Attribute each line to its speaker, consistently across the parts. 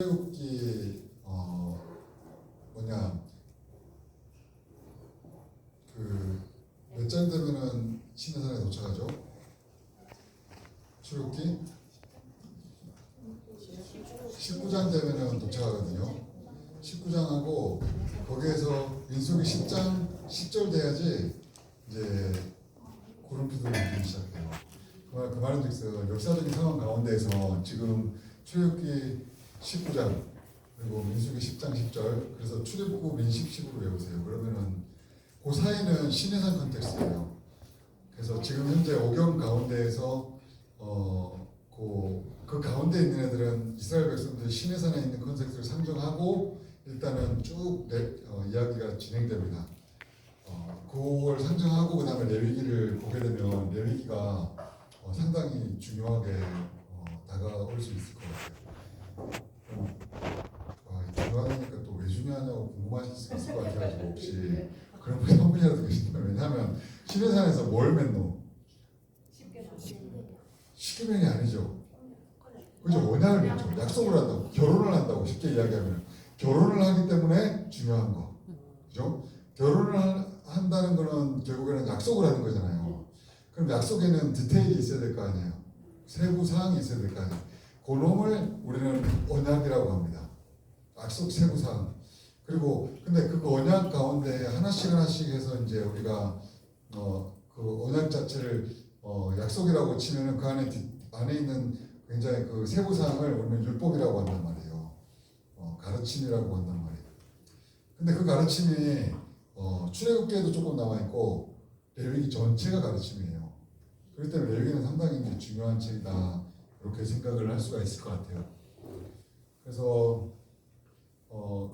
Speaker 1: 출애굽기 뭐냐 그 몇 장 되면은 시내산에 도착하죠? 출애굽기 19장 되면은 도착하거든요. 19장하고 거기에서 민수기 10장 10절 돼야지 이제 구름피도 느끼기 시작해요. 그 말은 즉슨 역사적인 상황 가운데에서 지금 출애굽기 19장 그리고 민수기 10장 10절 그래서 출애굽 민식식으로 외우세요. 그러면은 그 사이는 시내산 컨텍스트예요. 그래서 지금 현재 오경 가운데에서 그 가운데 있는 애들은 이스라엘 백성들이 시내산에 있는 컨텍스트를 상정하고 일단은 쭉 이야기가 진행됩니다. 그걸 상정하고 그 다음에 레위기를 보게 되면 레위기가 상당히 중요하게 다가올 수 있을 것 같아요. 중요하니까 또 왜 중요하냐고 궁금하실 수 있을 것 같아가지고 혹시 그런 분이 한 분이라도 계신다면, 왜냐하면 시내산에서 뭘 맺노? 십계명이 아니죠. 그죠? 언약을 맺죠. 약속을 한다고, 결혼을 한다고 쉽게 이야기하면 결혼을 하기 때문에 중요한 거, 그죠? 결혼을 한다는 거는 결국에는 약속을 하는 거잖아요. 그럼 약속에는 디테일이 있어야 될 거 아니에요. 세부 사항이 있어야 될 거 아니에요. 그 놈을 우리는 언약이라고 합니다. 약속 세부 사항. 그리고 근데 그 언약 가운데 하나씩 해서 이제 우리가 그 언약 자체를 약속이라고 치면은 그 안에 있는 굉장히 그 세부 사항을 우리는 율법이라고 한단 말이에요. 가르침이라고 한단 말이에요. 근데 그 가르침이 출애굽기에도 조금 나와 있고 레위기 전체가 가르침이에요. 그렇기 때문에 레위기는 상당히 이제 중요한 책이다 이렇게 생각을 할 수가 있을 것 같아요. 그래서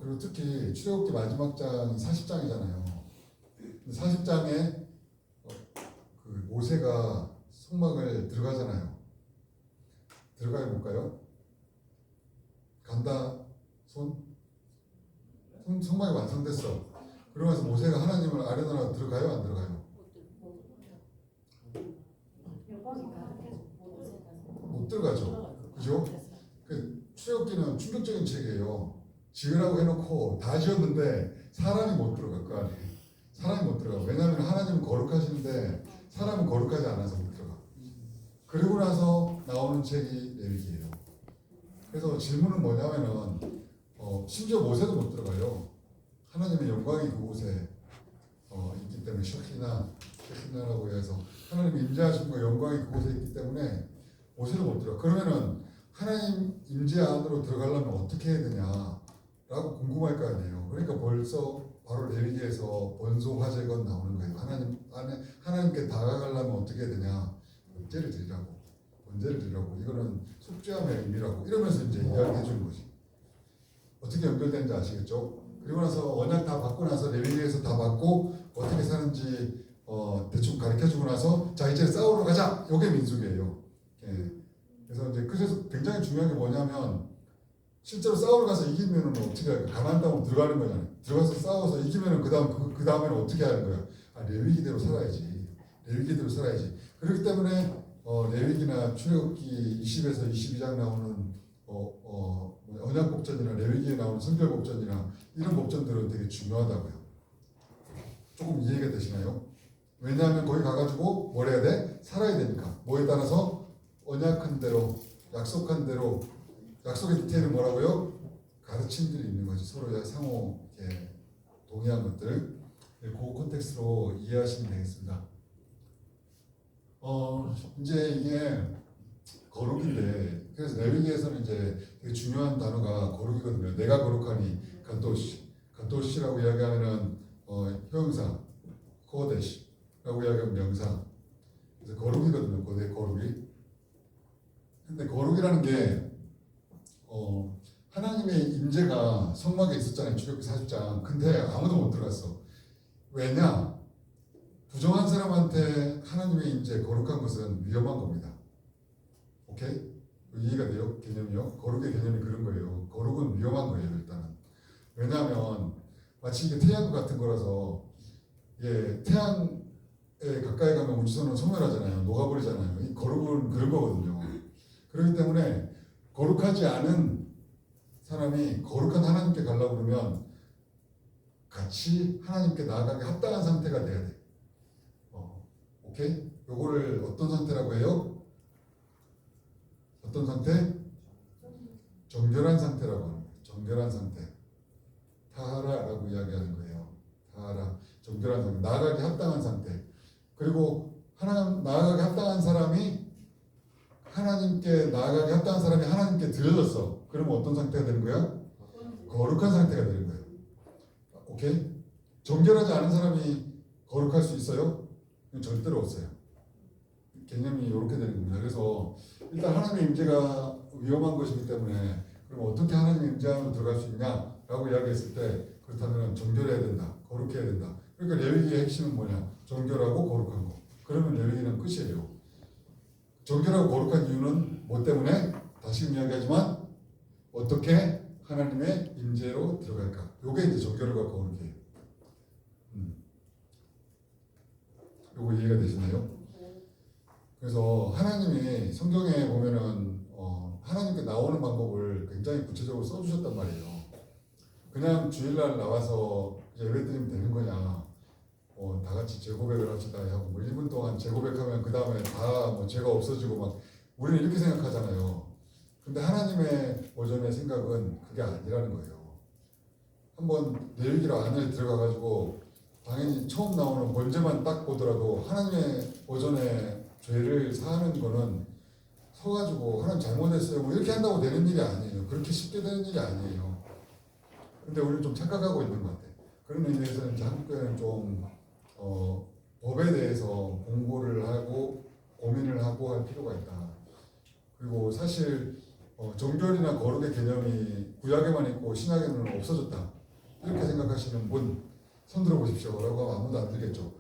Speaker 1: 그리고 특히 출애굽기 마지막 장이 40장이잖아요. 40장에 그 모세가 성막을 들어가잖아요. 들어가요, 볼까요? 간다. 성막이 완성됐어. 그러면서 모세가 하나님을 아뢰나 들어가요, 안 들어가요? 못 들어가죠. 그죠? 그 출애굽기는 충격적인 책이에요. 지으라고 해놓고 다 지었는데 사람이 못 들어가. 그 안에 사람이 못 들어가. 왜냐하면 하나님은 거룩하시는데 사람은 거룩하지 않아서 못 들어가. 그리고 나서 나오는 책이 레위기예요. 그래서 질문은 뭐냐면은 심지어 모세도 못 들어가요. 하나님의 영광이 그곳에 있기 때문에 셔키나라고 해서 하나님의 임재하심과 영광이 그곳에 있기 때문에 모세도 못 들어가. 그러면은 하나님 임재 안으로 들어가려면 어떻게 해야 되냐라고 궁금할 거 아니에요. 그러니까 벌써 바로 레위기에서 번소 화제건 나오는 거예요. 하나님 안에 하나님께 다가가려면 어떻게 해야 되냐? 번제를 드리라고. 이거는 속죄함의 의미라고 이러면서 이제 이야기해 주는 거지. 어떻게 연결되는지 아시겠죠? 그리고 나서 언약 다 받고 나서 레위기에서 다 받고 어떻게 사는지 대충 가르쳐주고 나서 자 이제 싸우러 가자. 이게 민수기예요. 그래서 굉장히 중요한 게 뭐냐면 실제로 싸우러 가서 이기면은 어떻게 할까? 가나안 땅으로 들어가는 거잖아요. 들어가서 싸워서 이기면은 그 다음에는 어떻게 하는 거야? 레위기대로 살아야지. 그렇기 때문에 레위기나 출애굽기 20에서 22장 나오는 언약 법전이나 레위기에 나오는 성결 법전이나 이런 법전들은 되게 중요하다고요. 조금 이해가 되시나요? 왜냐하면 거기 가가지고 뭘 해야 돼? 살아야 되니까. 뭐에 따라서 언약한 대로, 약속한 대로, 약속의 디테일은 뭐라고요? 가르침들이 있는 거지. 서로 상호 동의한 것들. 그 콘텍스트로 이해하시면 되겠습니다. 이제 이게 거룩인데, 그래서 레위기에서는 이제 되게 중요한 단어가 거룩이거든요. 내가 거룩하니 간도시라고 이야기하면은 형용사, 코데시라고 이야기하면 명사. 그래서 거룩이거든요. 거룩이. 근데 거룩이라는 게 하나님의 임재가 성막에 있었잖아요. 출애굽기 40장. 근데 아무도 못 들어갔어. 왜냐? 부정한 사람한테 하나님의 임재, 거룩한 것은 위험한 겁니다. 오케이? 이해가 돼요? 개념이요? 거룩의 개념이 그런 거예요. 거룩은 위험한 거예요, 일단은. 왜냐하면 마치 이게 태양과 같은 거라서 태양에 가까이 가면 우주선은 소멸하잖아요. 녹아버리잖아요. 이 거룩은 그런 거거든요. 그렇기 때문에 거룩하지 않은 사람이 거룩한 하나님께 가려고 그러면 같이 하나님께 나아가기 합당한 상태가 돼야 돼. 오케이? 요거를 어떤 상태라고 해요? 어떤 상태? 정결한 상태라고 하는 거예요. 정결한 상태. 타하라라고 이야기하는 거예요. 타하라. 정결한 상태. 나아가기 합당한 상태. 그리고 나아가기 합당한 사람이 하나님께 드려졌어. 그러면 어떤 상태가 되는 거야? 거룩한 상태가 되는 거예요. 오케이? 정결하지 않은 사람이 거룩할 수 있어요? 절대로 없어요. 개념이 이렇게 되는 겁니다. 그래서 일단 하나님의 임재가 위험한 것이기 때문에 그럼 어떻게 하나님의 임재 안으로 들어갈 수 있냐라고 이야기했을 때 그렇다면 정결해야 된다. 거룩해야 된다. 그러니까 레위기의 핵심은 뭐냐? 정결하고 거룩한 거. 그러면 레위기는 끝이에요. 정결하고 거룩한 이유는 뭐 때문에? 다시 이야기하지만 어떻게 하나님의 임재로 들어갈까? 요게 이제 정결과 거룩이에요. 요거 이해가 되시나요? 그래서 하나님이 성경에 보면은 하나님께 나오는 방법을 굉장히 구체적으로 써주셨단 말이에요. 그냥 주일날 나와서 예배드리면 되는 거냐? 다 같이 재고백을 합시다 하고 뭐 1분 동안 재고백하면 그 다음에 다 뭐 죄가 없어지고 막 우리는 이렇게 생각하잖아요. 근데 하나님의 버전의 생각은 그게 아니라는 거예요. 한번 레위기로 안에 들어가가지고 당연히 처음 나오는 번제만 딱 보더라도 하나님의 버전의 죄를 사하는 거는 서가지고 하나님 잘못했어요 뭐 이렇게 한다고 되는 일이 아니에요. 그렇게 쉽게 되는 일이 아니에요. 근데 우리는 좀 착각하고 있는 것 같아요. 그런 의미에서는 한국교회는 좀 법에 대해서 공부를 하고 고민을 하고 할 필요가 있다. 그리고 사실 정결이나 거룩의 개념이 구약에만 있고 신약에는 없어졌다. 이렇게 생각하시는 분 손들어 보십시오. 라고 하면 아무도 안 들겠죠.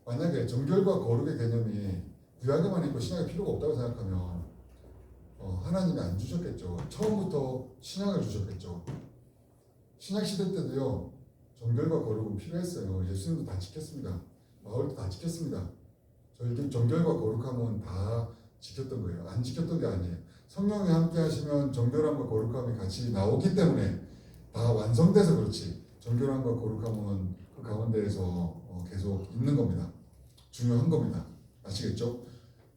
Speaker 1: 만약에 정결과 거룩의 개념이 구약에만 있고 신약에 필요가 없다고 생각하면 하나님이 안 주셨겠죠. 처음부터 신약을 주셨겠죠. 신약 시대 때도요. 정결과 거룩은 필요했어요. 예수님도 다 지켰습니다. 바울도 다 지켰습니다. 저희 정결과 거룩함은 다 지켰던 거예요. 안 지켰던 게 아니에요. 성령이 함께 하시면 정결함과 거룩함이 같이 나오기 때문에 다 완성돼서 그렇지. 정결함과 거룩함은 그 가운데에서 계속 있는 겁니다. 중요한 겁니다. 아시겠죠?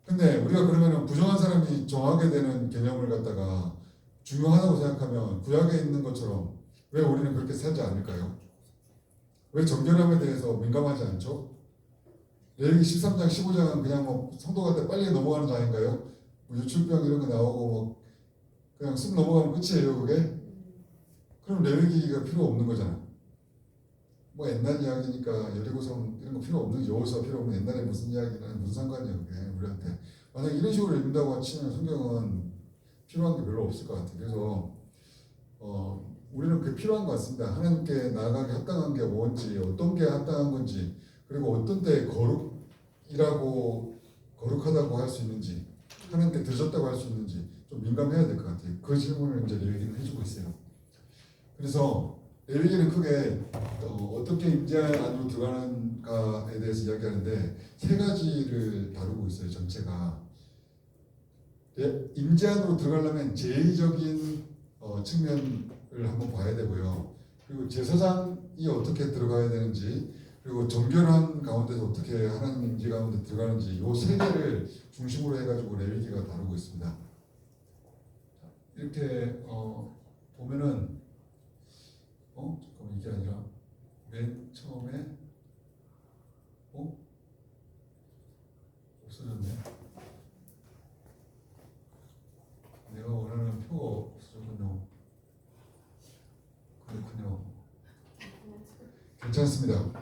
Speaker 1: 근데 우리가 그러면 부정한 사람이 정하게 되는 개념을 갖다가 중요하다고 생각하면 구약에 있는 것처럼 왜 우리는 그렇게 살지 않을까요? 왜 정결함에 대해서 민감하지 않죠? 레위기 13장, 15장은 그냥 뭐 성도한테 빨리 넘어가는 장인가요? 뭐 유출병 이런 거 나오고 뭐 그냥 쑥 넘어가면 끝이에요, 그게? 그럼 레위기가 필요 없는 거잖아. 뭐 옛날 이야기니까 여리고성 이런 거 필요 없는 여호수아 필요 없는 옛날에 무슨 이야기는 무슨 상관이야 그게 우리한테. 만약 이런 식으로 읽는다고 치면 성경은 필요한 게 별로 없을 것 같아요. 그래서 우리는 그게 필요한 것 같습니다. 하나님께 나아가기 합당한 게 뭔지, 어떤 게 합당한 건지, 그리고 어떤 때 거룩하다고 할 수 있는지, 하나님께 드렸다고 할 수 있는지 좀 민감해야 될 것 같아요. 그 질문을 이제 레위기는 해주고 있어요. 그래서 레위기는 크게 어떻게 임재 안으로 들어가는가에 대해서 이야기하는데 세 가지를 다루고 있어요. 전체가 임재 안으로 들어가려면 제의적인 측면을 한번 봐야 되고요. 그리고 제사장이 어떻게 들어가야 되는지, 그리고 정결한 가운데서 어떻게 하나님 임재 가운데 들어가는지 이 세 개를 중심으로 해가지고 레위기가 다루고 있습니다. 이렇게 보면은 잠깐만 이게 아니라 맨 처음에 없어졌네. 내가 원하는 표가 없어졌군요. 그렇군요. 괜찮습니다.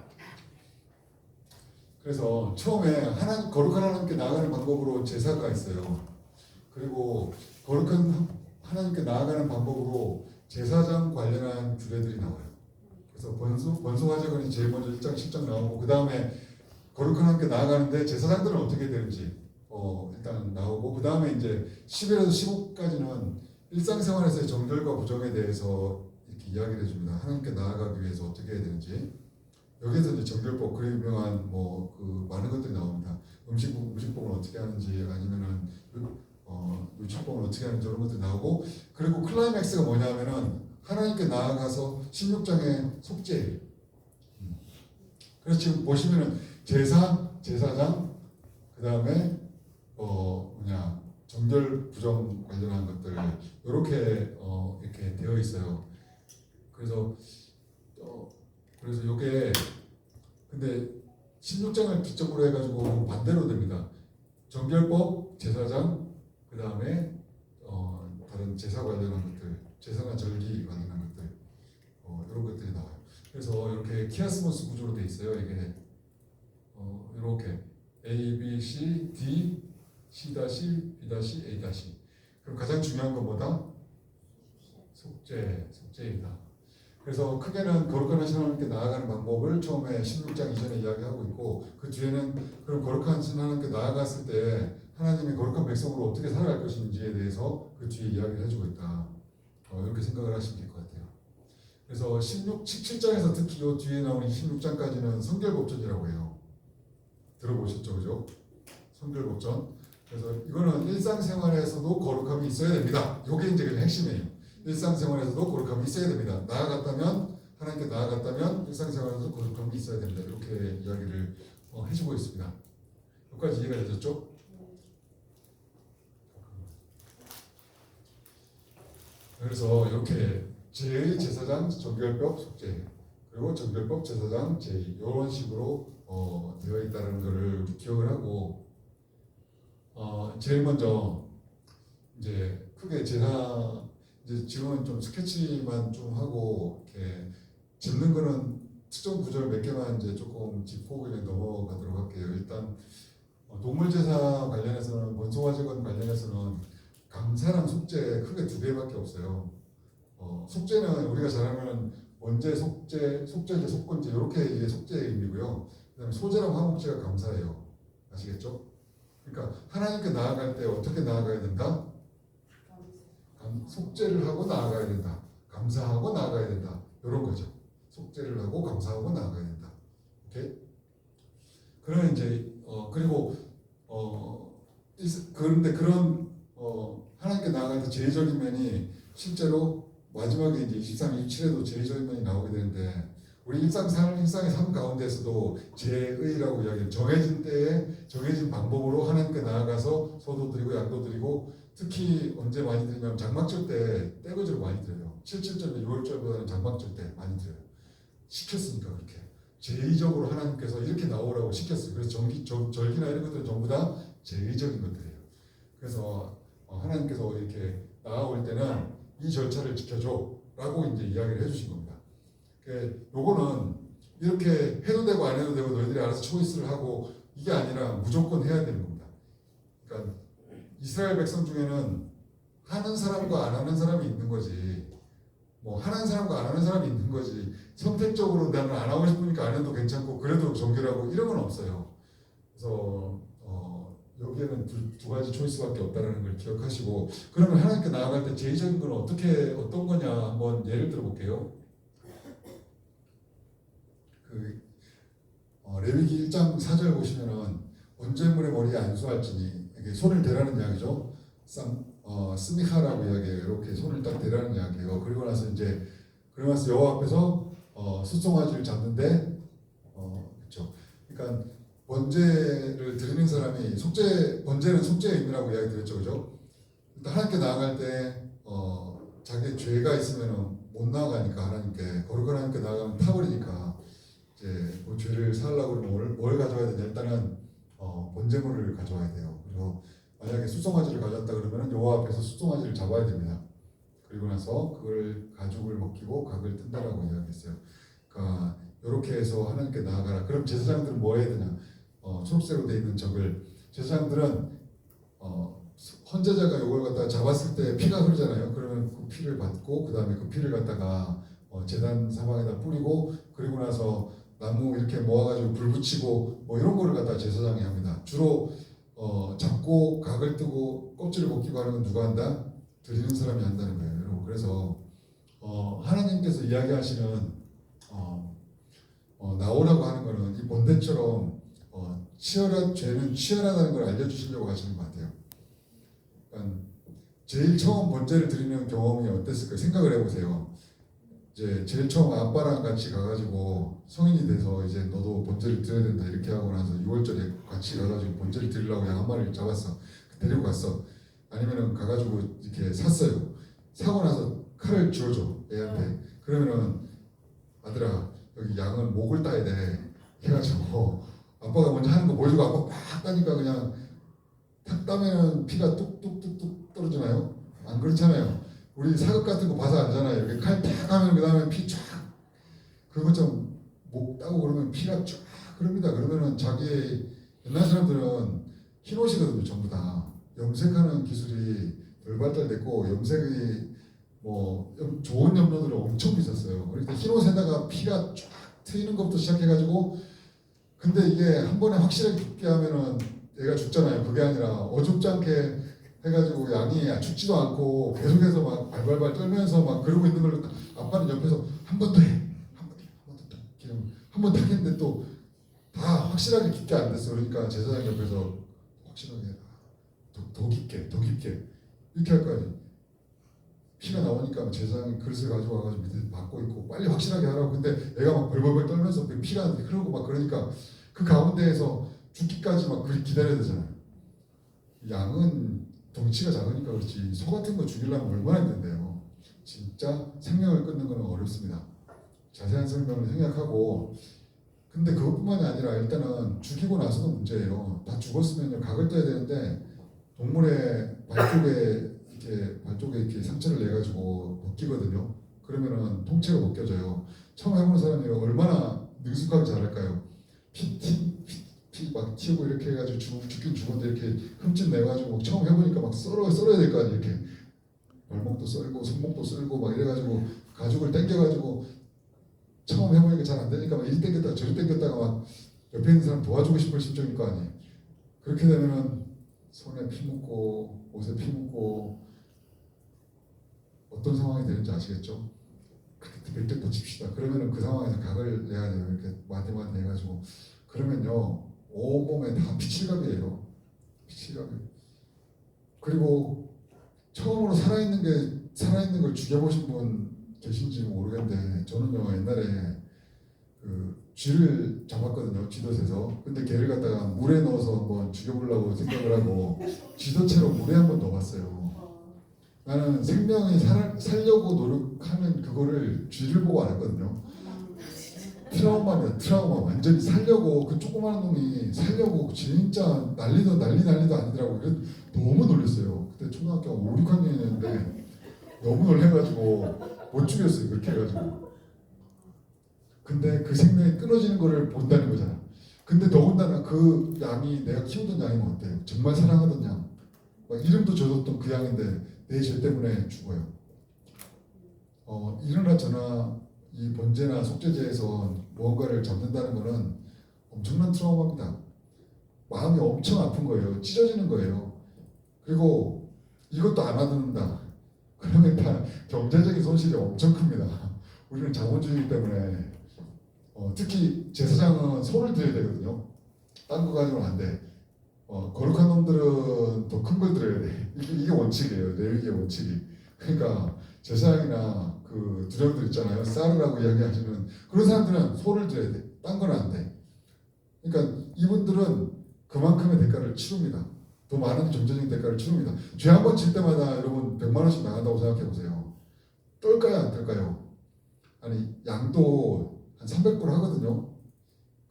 Speaker 1: 그래서 처음에 거룩한 하나님께 나아가는 방법으로 제사가 있어요. 그리고 거룩한 하나님께 나아가는 방법으로 제사장 관련한 규례들이 나와요. 그래서 번성화재건이 제일 먼저 1장 10장 나오고 그 다음에 거룩한 하나님께 나아가는데 제사장들은 어떻게 되는지 일단 나오고 그 다음에 이제 11에서 15까지는 일상생활에서의 정결과 부정에 대해서 이렇게 이야기를 해줍니다. 하나님께 나아가기 위해서 어떻게 해야 되는지. 여기에서 이제 정결법 그 유명한 그 많은 것들이 나옵니다. 음식법은 어떻게 하는지 아니면은 율법은 어떻게 하는지 이런 것들이 나오고, 그리고 클라이맥스가 뭐냐면은 하나님께 나아가서 16장의 속죄. 그래서 지금 보시면은 제사장, 그 다음에 정결 부정 관련한 것들 이렇게 이렇게 되어 있어요. 그래서 이게 근데 16장을 기점으로 해가지고 반대로 됩니다. 정결법, 제사장, 그 다음에 다른 제사 관련한 것들, 제사나 절기 관련한 것들, 이런 것들이 나와요. 그래서 이렇게 키아스모스 구조로 돼 있어요. 이게 이렇게 A, B, C, D, C-, B-, A-. 그럼 가장 중요한 건 뭐다? 속죄이다. 그래서 크게는 거룩한 하나님께 나아가는 방법을 처음에 16장 이전에 이야기하고 있고, 그 뒤에는 그럼 거룩한 하나님께 나아갔을 때 하나님이 거룩한 백성으로 어떻게 살아갈 것인지에 대해서 그 뒤에 이야기를 해주고 있다. 이렇게 생각을 하시면 될 것 같아요. 그래서 17장에서 특히 이 뒤에 나오는 16장까지는 성결법전이라고 해요. 들어보셨죠, 그죠? 성결법전. 그래서 이거는 일상생활에서도 거룩함이 있어야 됩니다. 이게 이제 핵심이에요. 일상생활에서도 거룩함이 있어야 됩니다. 하나님께 나아갔다면 일상생활에서도 거룩함이 있어야 됩니다. 이렇게 이야기를 해주고 있습니다. 여기까지 이해가 되셨죠? 그래서 이렇게 제1 제사장 정결법 속죄, 그리고 정결법 제사장 제2 이런 식으로 되어 있다는 것을 기억을 하고, 제일 먼저 이제 크게 이제 지금은 좀 스케치만 좀 하고 이렇게 짚는 거는 특정 구절 몇 개만 이제 조금 짚고 그냥 넘어가도록 할게요. 일단 동물 제사 관련해서는, 원소화 제건 관련해서는 감사랑 속죄 크게 두 개밖에 없어요. 속죄는 우리가 잘 알면 원죄, 속죄제, 속건제 이렇게 이게 속죄의 의미고요. 그다음에 소제랑 화목제가 감사예요. 아시겠죠? 그러니까 하나님께 나아갈 때 어떻게 나아가야 된다? 속죄를 하고 나아가야 된다. 감사하고 나아가야 된다. 이런 거죠. 속죄를 하고 감사하고 나아가야 된다. 오케이? 그러면 이제 그리고 그런데 그런 하나님께 나아갈 때 제의적인 면이 실제로 마지막에 이제 23, 27에도 제의적인 면이 나오게 되는데, 우리 일상의 삶 가운데서도 제의라고 이야기해요. 정해진 때에 정해진 방법으로 하나님께 나아가서 소도 드리고 양도 드리고, 특히 언제 많이 드리냐면 장막절 때 떼거지로 많이 드려요. 7.7절과 6월절보다는 장막절 때 많이 드려요. 시켰으니까 그렇게 제의적으로 하나님께서 이렇게 나오라고 시켰어요. 그래서 절기나 이런 것들은 전부 다 제의적인 것들이에요. 그래서 하나님께서 이렇게 나아올 때는 이 절차를 지켜줘 라고 이제 이야기를 해주신 겁니다. 요거는 이렇게 해도 되고 안 해도 되고 너희들이 알아서 초이스를 하고, 이게 아니라 무조건 해야 되는 겁니다. 그러니까 이스라엘 백성 중에는 하는 사람과 안 하는 사람이 있는 거지, 하는 사람과 안 하는 사람이 있는 거지, 선택적으로 나는 안 하고 싶으니까 안 해도 괜찮고 그래도 정결하고 이런 건 없어요. 그래서 여기에는 두 가지 초이스밖에 없다는 걸 기억하시고, 그러면 하나님께 나아갈 때 제의적인 건 어떤 거냐 한번 예를 들어 볼게요. 레위기 1장 4절 보시면은 번제물의 머리에 안수할지니, 이게 손을 대라는 이야기죠. 스미카라고 이야기해요. 이렇게 손을 딱 대라는 이야기예요. 그리고 나서 여호와 앞에서 수송아지를 잡는데, 그렇죠. 그러니까 번제를 드리는 사람이 번제는 속죄의 의미라고 이야기 드렸죠, 그죠? 일단 하나님께 나아갈 때 자기 죄가 있으면 못 나아가니까, 하나님께 거룩한 하나님께 나아가면 타버리니까 이제 그 죄를 살려고 그러면 뭘 가져와야 되냐? 일단은 번제물을 가져와야 돼요. 그리고 만약에 수송아지를 가져왔다 그러면 여호와 앞에서 수송아지를 잡아야 됩니다. 그리고 나서 그걸 가죽을 벗기고 각을 뜬다라고 이야기했어요. 그러니까 이렇게 해서 하나님께 나아가라. 그럼 제사장들은 뭐 해야 되냐? 초록색으로 되어 있는 적을, 제사장들은 헌제자가 이걸 갖다가 잡았을 때 피가 흐르잖아요. 그러면 그 피를 받고, 그 다음에 그 피를 갖다가 제단 사방에다 뿌리고, 그리고 나서 나무 이렇게 모아가지고 불 붙이고 이런 거를 갖다가 제사장이 합니다. 주로 잡고 각을 뜨고 껍질을 벗기고 하는 건 누가 한다? 드리는 사람이 한다는 거예요, 여러분. 그래서 하나님께서 이야기하시는 나오라고 하는 거는 이 번제처럼 죄는 치열하다는 걸 알려주시려고 하시는 것 같아요. 그러니까 제일 처음 번제를 드리는 경험이 어땠을까요? 생각을 해보세요. 이제 제일 처음 아빠랑 같이 가가지고 성인이 돼서 이제 너도 번제를 드려야 된다 이렇게 하고 나서 6월절에 같이 가가지고 번제를 드리려고 양 한 마리를 잡았어. 데리고 갔어. 아니면은 가가지고 이렇게 샀어요. 사고 나서 칼을 쥐어줘 애한테. 그러면은 아들아 여기 양은 목을 따야 돼 해가지고 아빠가 먼저 하는 거 보여주고 아빠 팍 따니까 그냥 탁 따면은 피가 뚝뚝뚝뚝 떨어지나요? 안 그렇잖아요. 우리 사극 같은 거 봐서 알잖아요. 이렇게 칼 탁 하면 그 다음에 피 쫙. 그런 것처럼 목 따고 그러면 피가 쫙 흐릅니다. 그러면은 자기 옛날 사람들은 흰옷이거든요. 전부 다. 염색하는 기술이 덜 발달됐고 염색이 뭐 좋은 염료들이 엄청 비쌌어요. 그러니까 흰옷에다가 피가 쫙 트이는 것부터 시작해가지고 근데 이게 한 번에 확실하게 죽게 하면은 얘가 죽잖아요. 그게 아니라 어줍지 않게 해가지고 양이 죽지도 않고 계속해서 막 발발발 떨면서 막 그러고 있는 걸 아빠는 옆에서 한 번 더 해, 한 번 더, 한 번 더, 한 번 더 했는데 또 다 확실하게 깊게 안 됐어. 그러니까 제사장 옆에서 확실하게 더 깊게, 더 깊게 이렇게 할 거 아니에요. 피가 나오니까 제사장이 그릇을 가지고 와가지고 밑에 막고 있고 빨리 확실하게 하라고. 근데 애가 막 벌벌벌 떨면서 피가 흐르고 막 그러니까 그 가운데에서 죽기까지 막 기다려야 되잖아요. 양은 덩치가 작으니까 그렇지 소 같은 거 죽이려면 얼마나 힘든데요. 진짜 생명을 끊는 건 어렵습니다. 자세한 설명을 생략하고 근데 그것뿐만이 아니라 일단은 죽이고 나서도 문제예요. 다 죽었으면 각을 떠야 되는데 동물의 발쪽에 이렇게 상처를 내 가지고 벗기거든요. 그러면은 통째로 벗겨져요. 처음 해보는 사람이 얼마나 능숙하게 잘할까요? 피 막 튀고 이렇게 해가지고 죽긴 죽었는데 이렇게 흠집 내가지고 처음 해보니까 막 썰어야 될 거 아니에요. 이렇게 발목도 썰고 손목도 썰고 막 이래가지고 가죽을 당겨가지고 처음 해보니까 잘 안 되니까 막 이리 당겼다가 저리 당겼다가 막 옆에 있는 사람 도와주고 싶을 심정일 거 아니에요. 그렇게 되면은 손에 피 묻고 옷에 피 묻고 어떤 상황이 되는지 아시겠죠? 그렇게 100대 칩시다. 그러면은 그 상황에서 각을 내야 돼요. 이렇게 마디마디 해가지고 그러면요 온몸에 다 피칠갑이에요. 피칠갑이. 그리고 처음으로 살아있는 걸 죽여보신 분 계신지 모르겠는데 저는요 옛날에 그 쥐를 잡았거든요. 쥐덫에서. 근데 걔를 갖다가 물에 넣어서 한번 죽여보려고 생각을 하고 쥐덫채로 물에 한번 넣어봤어요. 나는 생명이 살려고 노력하는 그거를 쥐를 보고 알았거든요. 트라우마입니다. 트라우마. 완전히 살려고 그 조그마한 놈이 살려고 진짜 난리도 아니더라고요. 그래서 너무 놀랐어요. 그때 초등학교 5, 6학년이었는데 너무 놀래가지고 못 죽였어요. 그렇게 해가지고. 근데 그 생명이 끊어지는 거를 본다는 거잖아. 근데 더군다나 그 양이 내가 키우던 양이면 어때요? 정말 사랑하던 양. 막 이름도 줘뒀던 그 양인데 내 죄 때문에 죽어요. 이러나 저나 이 번제나 속죄제에서 무언가를 잡는다는 것은 엄청난 트라우마입니다. 마음이 엄청 아픈 거예요. 찢어지는 거예요. 그리고 이것도 안 와닿는다. 그러면 다 경제적인 손실이 엄청 큽니다. 우리는 자본주의이기 때문에 특히 제사장은 소를 드려야 되거든요. 딴 거 가지고는 안 돼. 거룩한 놈들은 더 큰 걸 드려야 돼. 이게 원칙이에요. 레위기의 원칙이. 그러니까 제사장이나 그 두령들 있잖아요. 쌀이라고 이야기하시는 그런 사람들은 소를 드려야 돼. 딴 건 안 돼. 그러니까 이분들은 그만큼의 대가를 치릅니다. 더 많은 경제적인 대가를 치릅니다. 죄 한 번 질 때마다 여러분 100만 원씩 나간다고 생각해 보세요. 떨까요, 안 떨까요? 아니 양도 한 300불 하거든요.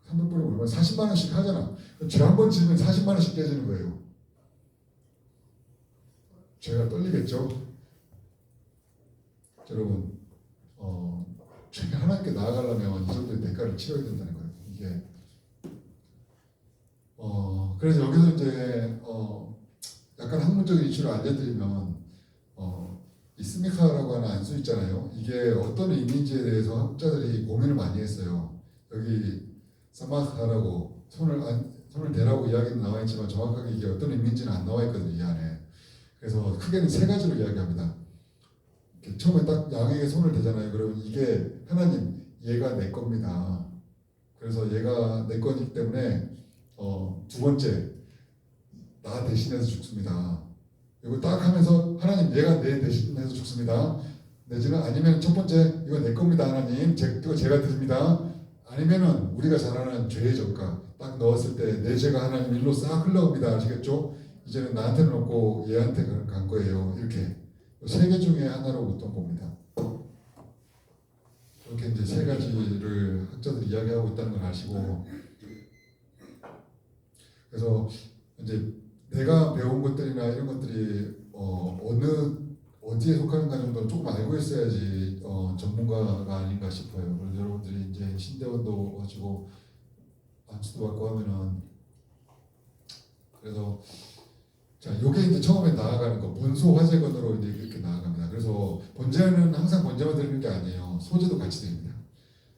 Speaker 1: 300불이면 얼마? 40만 원씩 하잖아. 죄 한 번 지면 40만 원씩 깨지는 거예요. 죄가 떨리겠죠? 여러분, 죄가 하나님께 나아가려면 이 정도의 대가를 치러야 된다는 거예요. 이게 그래서 여기서 이제 약간 학문적인 이슈를 알려드리면 이 스미카라고 하는 안수 있잖아요. 이게 어떤 의미인지에 대해서 학자들이 고민을 많이 했어요. 여기 사마카라고 손을 대라고 이야기는 나와 있지만 정확하게 이게 어떤 의미인지는 안 나와 있거든요. 이 안에. 그래서 크게는 세 가지로 이야기합니다. 처음에 딱 양에게 손을 대잖아요. 그러면 이게 하나님 얘가 내 겁니다. 그래서 얘가 내 거기 때문에 두 번째 나 대신해서 죽습니다. 이거 딱 하면서 하나님 얘가 내 대신해서 죽습니다. 내지는 아니면 첫 번째 이거 내 겁니다 하나님 이거 제가 드립니다. 아니면은 우리가 잘 아는 죄의 전가 딱 넣었을 때 내 죄가 하나님 일로 싹 흘러옵니다. 아시겠죠? 이제는 나한테는 없고 얘한테 간 거예요. 이렇게 세 개 중에 하나로 보통 봅니다. 이렇게 이제 세 가지를 학자들이 이야기하고 있다는 걸 아시고 그래서 이제 내가 배운 것들이나 이런 것들이 어디에 속하는가 정도는 조금 알고 있어야지 전문가가 아닌가 싶어요. 그래서 여러분들이 이제 신대원도 하시고 안수도 받고 하면은 그래서 자 요게 이제 처음에 나아가는 거 본소 화재건으로 이제 이렇게 나아갑니다. 그래서 본제는 항상 본제만 드리는 게 아니에요. 소제도 같이 드립니다.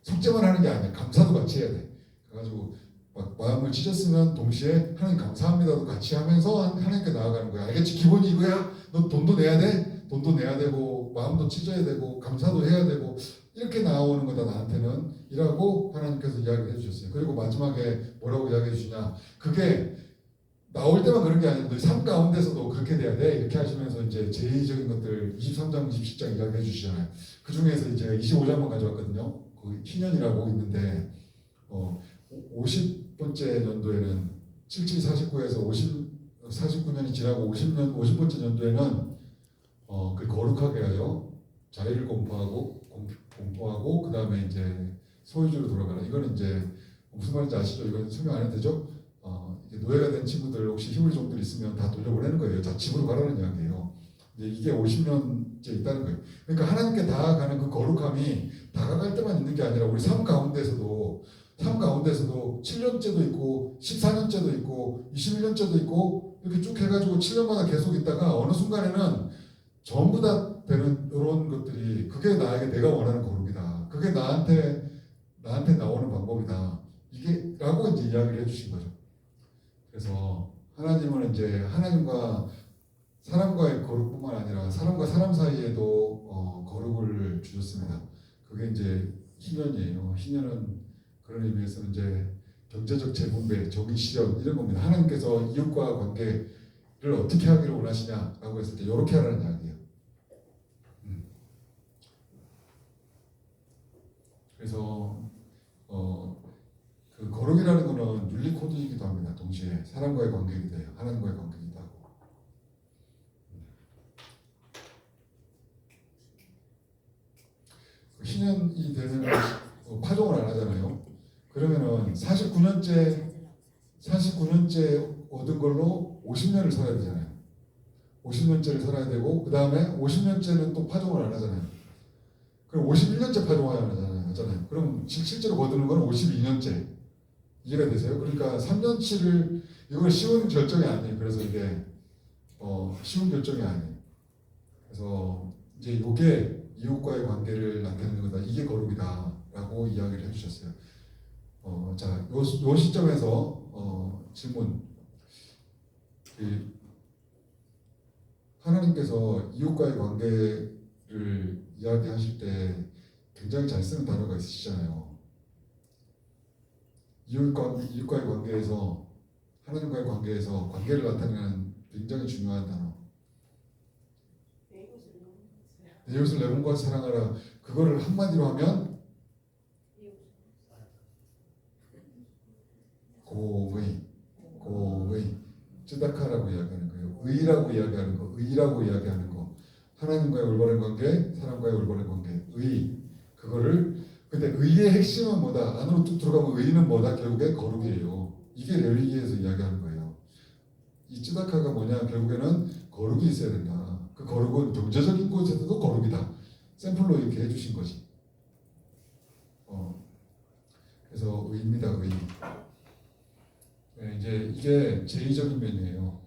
Speaker 1: 속죄만 하는 게 아니에요. 감사도 같이 해야 돼. 그래가지고 막 마음을 찢었으면 동시에 하나님 감사합니다도 같이 하면서 하나님께 나아가는 거야. 알겠지? 기본이 이거야. 너 돈도 내야 돼. 돈도 내야 되고 마음도 찢어야 되고 감사도 해야 되고 이렇게 나오는 거다 나한테는 이라고 하나님께서 이야기를 해주셨어요. 그리고 마지막에 뭐라고 이야기해 주시냐? 그게 나올 때만 그런 게 아니라 너희 삶 가운데서도 그렇게 돼야 돼. 이렇게 하시면서 이제 제의적인 것들 23장, 27장 이야기해 주시잖아요. 그 중에서 이제 25장만 가져왔거든요. 그 희년이라고 있는데 50번째 연도에는 7749에서 49년이 지나고 50번째 연도에는 그 거룩하게 하여 자리를 공포하고 그 다음에 이제 소유주로 돌아가라. 이거는 이제 무슨 말인지 아시죠? 이건 설명 안 해도 되죠? 노예가 된 친구들 혹시 히브리 종들 있으면 다 돌려보내는 거예요. 자, 집으로 가라는 이야기예요. 이게 50년째 있다는 거예요. 그러니까 하나님께 다가가는 그 거룩함이 다가갈 때만 있는 게 아니라 우리 삶 가운데서도 7년째도 있고 14년째도 있고 21년째도 있고 이렇게 쭉 해가지고 7년마다 계속 있다가 어느 순간에는 전부 다 되는 이런 것들이 그게 나에게 내가 원하는 거룩이다. 그게 나한테 나오는 방법이다. 이게 라고 이제 이야기를 해주신 거죠. 그래서 하나님은 이제 하나님과 사람과의 거룩뿐만 아니라 사람과 사람 사이에도 거룩을 주셨습니다. 그게 이제 희년이에요. 희년은 그런 의미에서는 이제 경제적 재분배, 정의 실현 이런 겁니다. 하나님께서 이웃과 관계를 어떻게 하기를 원하시냐라고 했을 때 이렇게 하라는 이야기예요. 그래서 그 거룩이라는 거는 윤리 코드이기도 합니다. 동시에 사람과의 관계이기도 해요. 하나님과의 관계이기도 하고. 희년이 되는 파종을 안 하잖아요. 그러면은 49년째 얻은 걸로 50년을 살아야 되잖아요. 50년째를 살아야 되고 그 다음에 50년째는 또 파종을 안 하잖아요. 그럼 51년째 파종을 하잖아요. 그럼 실제로 거두는 건 52년째. 이해가 되세요? 그러니까 3년치를 이건 쉬운 결정이 아니에요. 그래서 이게 쉬운 결정이 아니에요. 그래서 이제 이게 이웃과의 관계를 나타내는 거다. 이게 거룩이다라고 이야기를 해주셨어요. 자, 요 시점에서 질문. 하나님께서 이웃과의 관계를 이야기하실 때 굉장히 잘 쓰는 단어가 있으시잖아요. 이웃과의 관계에서 하나님과의 관계에서 관계를 나타내는 굉장히 중요한 단어. 내 이웃을 내 몸과 사랑하라. 그거를 한마디로 하면 공의 쯔다카라고 이야기하는 거예요. 의라고 이야기하는 거, 의라고 이야기하는 거. 하나님과의 올바른 관계, 사람과의 올바른 관계, 의. 그거를 근데 의의 핵심은 뭐다? 안으로 쭉 들어가면 의는 뭐다? 결국에 거룩이에요. 이게 레리기에서 이야기하는 거예요. 이 쯔다카가 뭐냐? 결국에는 거룩이 있어야 된다. 그 거룩은 경제적인 곳에서도 거룩이다. 샘플로 이렇게 해주신 거지. 그래서 의입니다. 의. 네, 이제 이게 제의적인 면이에요.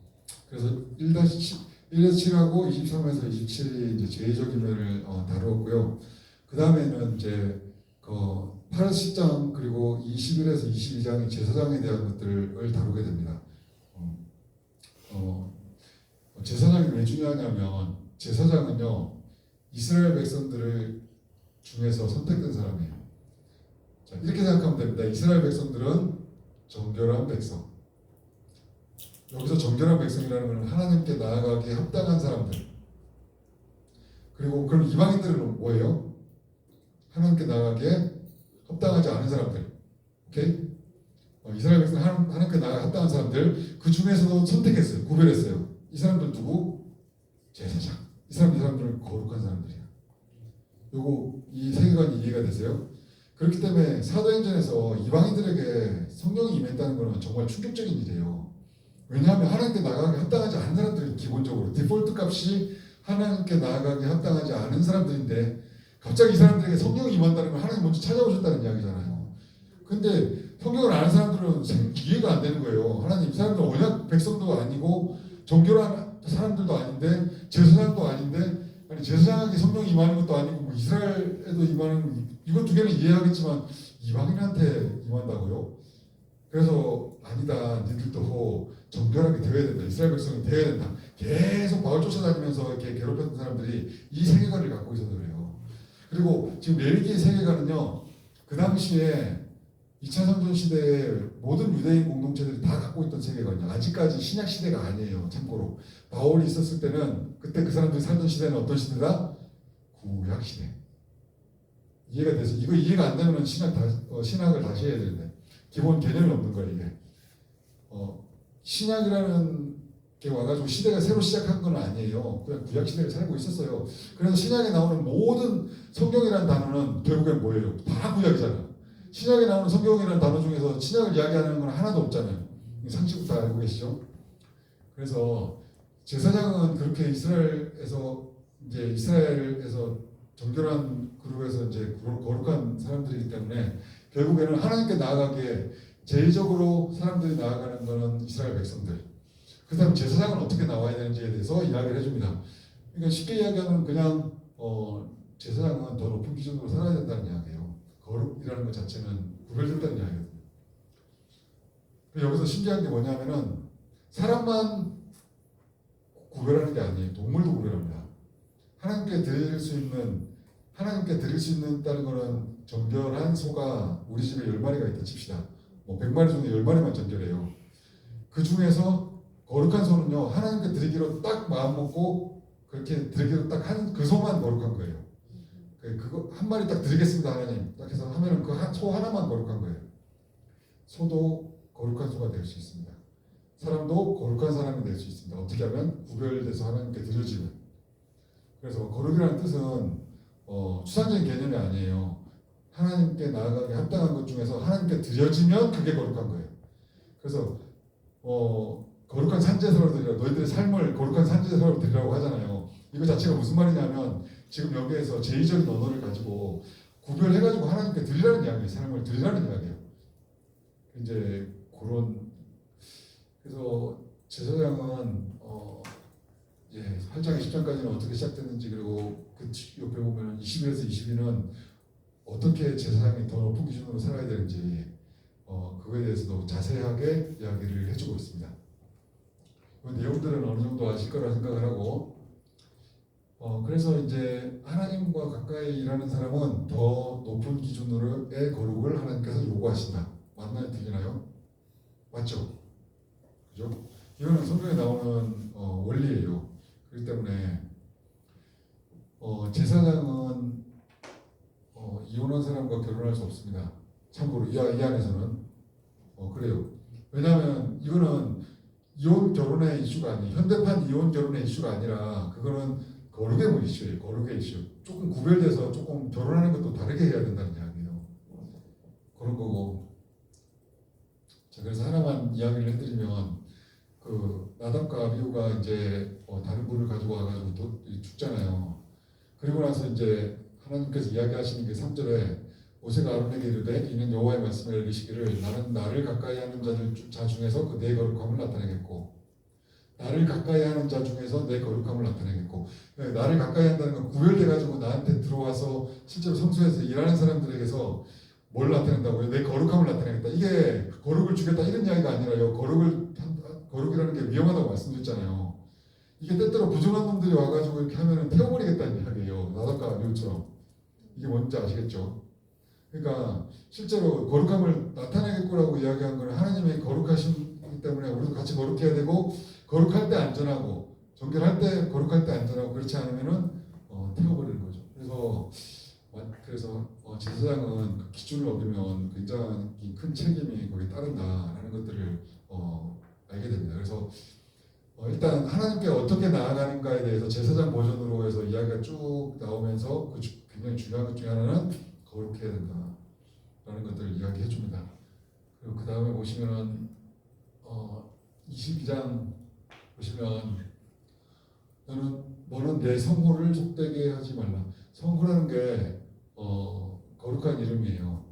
Speaker 1: 그래서 1에서 7하고 23에서 27이 이제 제의적인 면을 다루었고요. 그 다음에는 이제 8장 그리고 21에서 22장이 제사장에 대한 것들을 다루게 됩니다. 제사장이 왜 중요하냐면 제사장은요 이스라엘 백성들을 중에서 선택된 사람이에요. 자, 이렇게 생각하면 됩니다. 이스라엘 백성들은 정결한 백성. 여기서 정결한 백성이라는 것은 하나님께 나아가기에 합당한 사람들. 그리고 그럼 이방인들은 뭐예요? 하나님께 나아가기에 합당하지 않은 사람들. 오케이? 이스라엘 백성은 하나님께 나아가 합당한 사람들. 그 중에서도 선택했어요. 구별했어요. 이 사람들 누구? 제사장. 이 사람들은 거룩한 사람들이야. 요거 이 세계관이 이해가 되세요? 그렇기 때문에 사도행전에서 이방인들에게 성령이 임했다는 것은 정말 충격적인 일이에요. 왜냐하면 하나님께 나아가기 합당하지 않은 사람들이 기본적으로 디폴트 값이 하나님께 나아가기 합당하지 않은 사람들인데 갑자기 이 사람들에게 성령이 임한다는 건 하나님 먼저 찾아오셨다는 이야기잖아요. 근데 성경을 아는 사람들은 이해가 안 되는 거예요. 하나님, 이 사람들은 언약 백성도 아니고 정결한 사람들도 아닌데 제사장도 아닌데 아니 제사장에게 성령이 임하는 것도 아니고 뭐 이스라엘에도 임하는 이것 두 개는 이해하겠지만 이방인한테 임한다고요? 그래서 아니다. 니들도 정결하게 되어야 된다. 이스라엘 백성은 되어야 된다. 계속 바울 쫓아다니면서 이렇게 괴롭혔던 사람들이 이 세계관을 갖고 있어서 그래요. 그리고 지금 레위기의 세계관은요. 그 당시에 2차 성전 시대에 모든 유대인 공동체들이 다 갖고 있던 세계관이에요. 아직까지 신약 시대가 아니에요. 참고로 바울이 있었을 때는 그때 그 사람들이 살던 시대는 어떤 시대다? 구약 시대. 이해가 돼서 이거 이해가 안 되면 신학을 다시 해야 되는데 기본 개념이 없는 거예요 이게. 신약이라는 게 와가지고 시대가 새로 시작한 건 아니에요. 그냥 구약 시대를 살고 있었어요. 그래서 신약에 나오는 모든 성경이라는 단어는 결국엔 뭐예요? 다 구약이잖아요. 신약에 나오는 성경이라는 단어 중에서 신약을 이야기하는 건 하나도 없잖아요. 상식부터 알고 계시죠? 그래서 제사장은 그렇게 이스라엘에서 정결한 그룹에서 이제 거룩한 사람들이기 때문에 결국에는 하나님께 나아가기에 제일적으로 사람들이 나아가는 것은 이스라엘 백성들. 그 다음 제사장은 어떻게 나와야 되는지에 대해서 이야기를 해줍니다. 그러니까 쉽게 이야기하면 그냥 제사장은 더 높은 기준으로 살아야 된다는 이야기예요. 거룩이라는 것 자체는 구별된다는 이야기거든요. 여기서 신기한 게 뭐냐면은 사람만 구별하는 게 아니에요. 동물도 구별합니다. 하나님께 드릴 수 있다는 것은 정결한 소가 우리 집에 10마리가 있다 칩시다. 100마리 중에 10마리만 정결해요. 그 중에서 거룩한 소는요. 하나님께 드리기로 딱 마음 먹고 그렇게 드리기로 딱 한 그 소만 거룩한 거예요. 그거 한 마리 딱 드리겠습니다 하나님. 딱 해서 하면은 그 소 하나만 거룩한 거예요. 소도 거룩한 소가 될 수 있습니다. 사람도 거룩한 사람이 될 수 있습니다. 어떻게 하면 구별돼서 하나님께 드려지는. 그래서 거룩이라는 뜻은 추상적인 개념이 아니에요. 하나님께 나아가기 합당한 것 중에서 하나님께 드려지면 그게 거룩한 거예요. 그래서 거룩한 산제사로 드리라. 너희들의 삶을 거룩한 산제사로 드리라고 하잖아요. 이거 자체가 무슨 말이냐면 지금 여기에서 제의적인 언어를 가지고 구별해가지고 하나님께 드리라는 이야기예요. 삶을 드리라는 이야기예요. 이제 그런 그래서 제사장은 8장 20장까지는 어떻게 시작됐는지 그리고 그 옆에 보면 21에서 22는 어떻게 제사장이 더 높은 기준으로 살아야 되는지 그거에 대해서도 자세하게 이야기를 해주고 있습니다. 그 내용들은 어느 정도 아실 거라 생각을 하고 그래서 이제 하나님과 가까이 일하는 사람은 더 높은 기준으로의 거룩을 하나님께서 요구하신다. 맞나요? 들리나요? 맞죠? 그죠? 이거는 성경에 나오는 원리예요. 그렇기 때문에 제사장은 이혼한 사람과 결혼할 수 없습니다. 참고로 이 안에서는 그래요. 왜냐하면 이거는 이혼 결혼의 이슈가 아니에요. 현대판 이혼 결혼의 이슈가 아니라 그거는 거룩의 이슈예요. 거룩의 이슈. 조금 구별돼서 조금 결혼하는 것도 다르게 해야 된다는 이야기예요. 그런 거고. 자, 그래서 하나만 이야기를 해드리면 그 나답과 아비후가 이제 다른 분을 가지고 와가지고 죽잖아요. 그리고 나서 이제 하나님께서 이야기하시는 게 3절에 모세가 아론에게 이르되 이는 여호와의 말씀을 이르시기를 나는 나를 가까이하는 자 중에서 그 내 거룩함을 나타내겠고 나를 가까이하는 자 중에서 내 거룩함을 나타내겠고 나를 가까이한다는 건 구별돼가지고 나한테 들어와서 실제로 성소에서 일하는 사람들에게서 뭘 나타낸다고요? 내 거룩함을 나타내겠다. 이게 거룩을 주겠다 이런 이야기가 아니라요. 거룩이라는 게 위험하다고 말씀드렸잖아요. 이게 때때로 부정한 놈들이 와가지고 이렇게 하면은 태워버리겠다는 이야기예요. 나답과 아비후처럼. 이게 뭔지 아시겠죠? 그러니까 실제로 거룩함을 나타내겠구라고 이야기한 건 하나님의 거룩하신 때문에 우리도 같이 거룩해야 되고, 거룩할 때 안전하고, 정결할 때 거룩할 때 안전하고, 그렇지 않으면은 태워버리는 거죠. 그래서 제사장은 그 기준을 어기면 굉장히 큰 책임이 거기에 따른다라는 것들을 알게 됩니다. 그래서 일단 하나님께 어떻게 나아가는가에 대해서 제사장 버전으로 해서 이야기가 쭉 나오면서 굉장히 중요한 것 중에 하나는 거룩해야 된다라는 것들을 이야기해 줍니다. 그리고 그 다음에 보시면은 22장 보시면 너는 내 성호를 속되게 하지 말라. 성호라는 게 거룩한 이름이에요.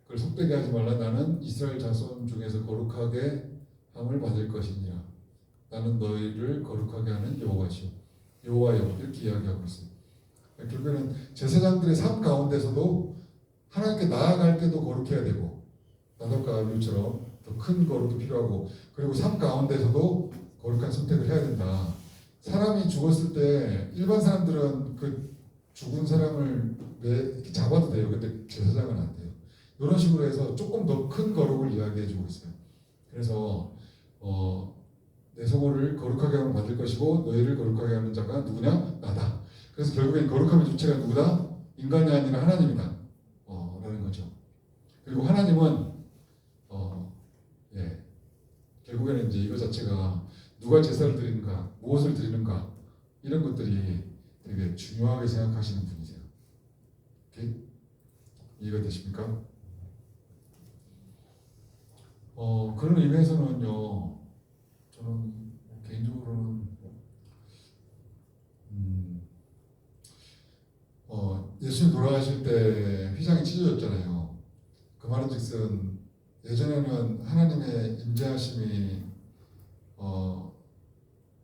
Speaker 1: 그걸 속되게 하지 말라. 나는 이스라엘 자손 중에서 거룩하게 함을 받을 것이니라. 나는 너희를 거룩하게 하는 여호와여 이렇게 이야기하고 있어요. 결국에는 제사장들의 삶 가운데서도 하나님께 나아갈 때도 거룩해야 되고, 나답과 아비후처럼 더 큰 거룩이 필요하고, 그리고 삶 가운데서도 거룩한 선택을 해야 된다. 사람이 죽었을 때 일반 사람들은 그 죽은 사람을 이렇게 잡아도 돼요. 근데 제사장은 안 돼요. 이런 식으로 해서 조금 더 큰 거룩을 이야기해주고 있어요. 그래서 내 성호를 거룩하게 하면 받을 것이고 너희를 거룩하게 하는 자가 누구냐? 나다. 그래서 결국엔 거룩함의 주체가 누구다? 인간이 아니라 하나님이다. 라는 거죠. 그리고 하나님은 결국에는 이제 이거 자체가 누가 제사를 드리는가, 무엇을 드리는가 이런 것들이 되게 중요하게 생각하시는 분이세요. 오케이? 이해가 되십니까? 그런 의미에서는요, 저는 개인적으로는 예수님 돌아가실 때 휘장이 찢어졌잖아요. 그 말은즉슨 예전에는 하나님의 임재하심이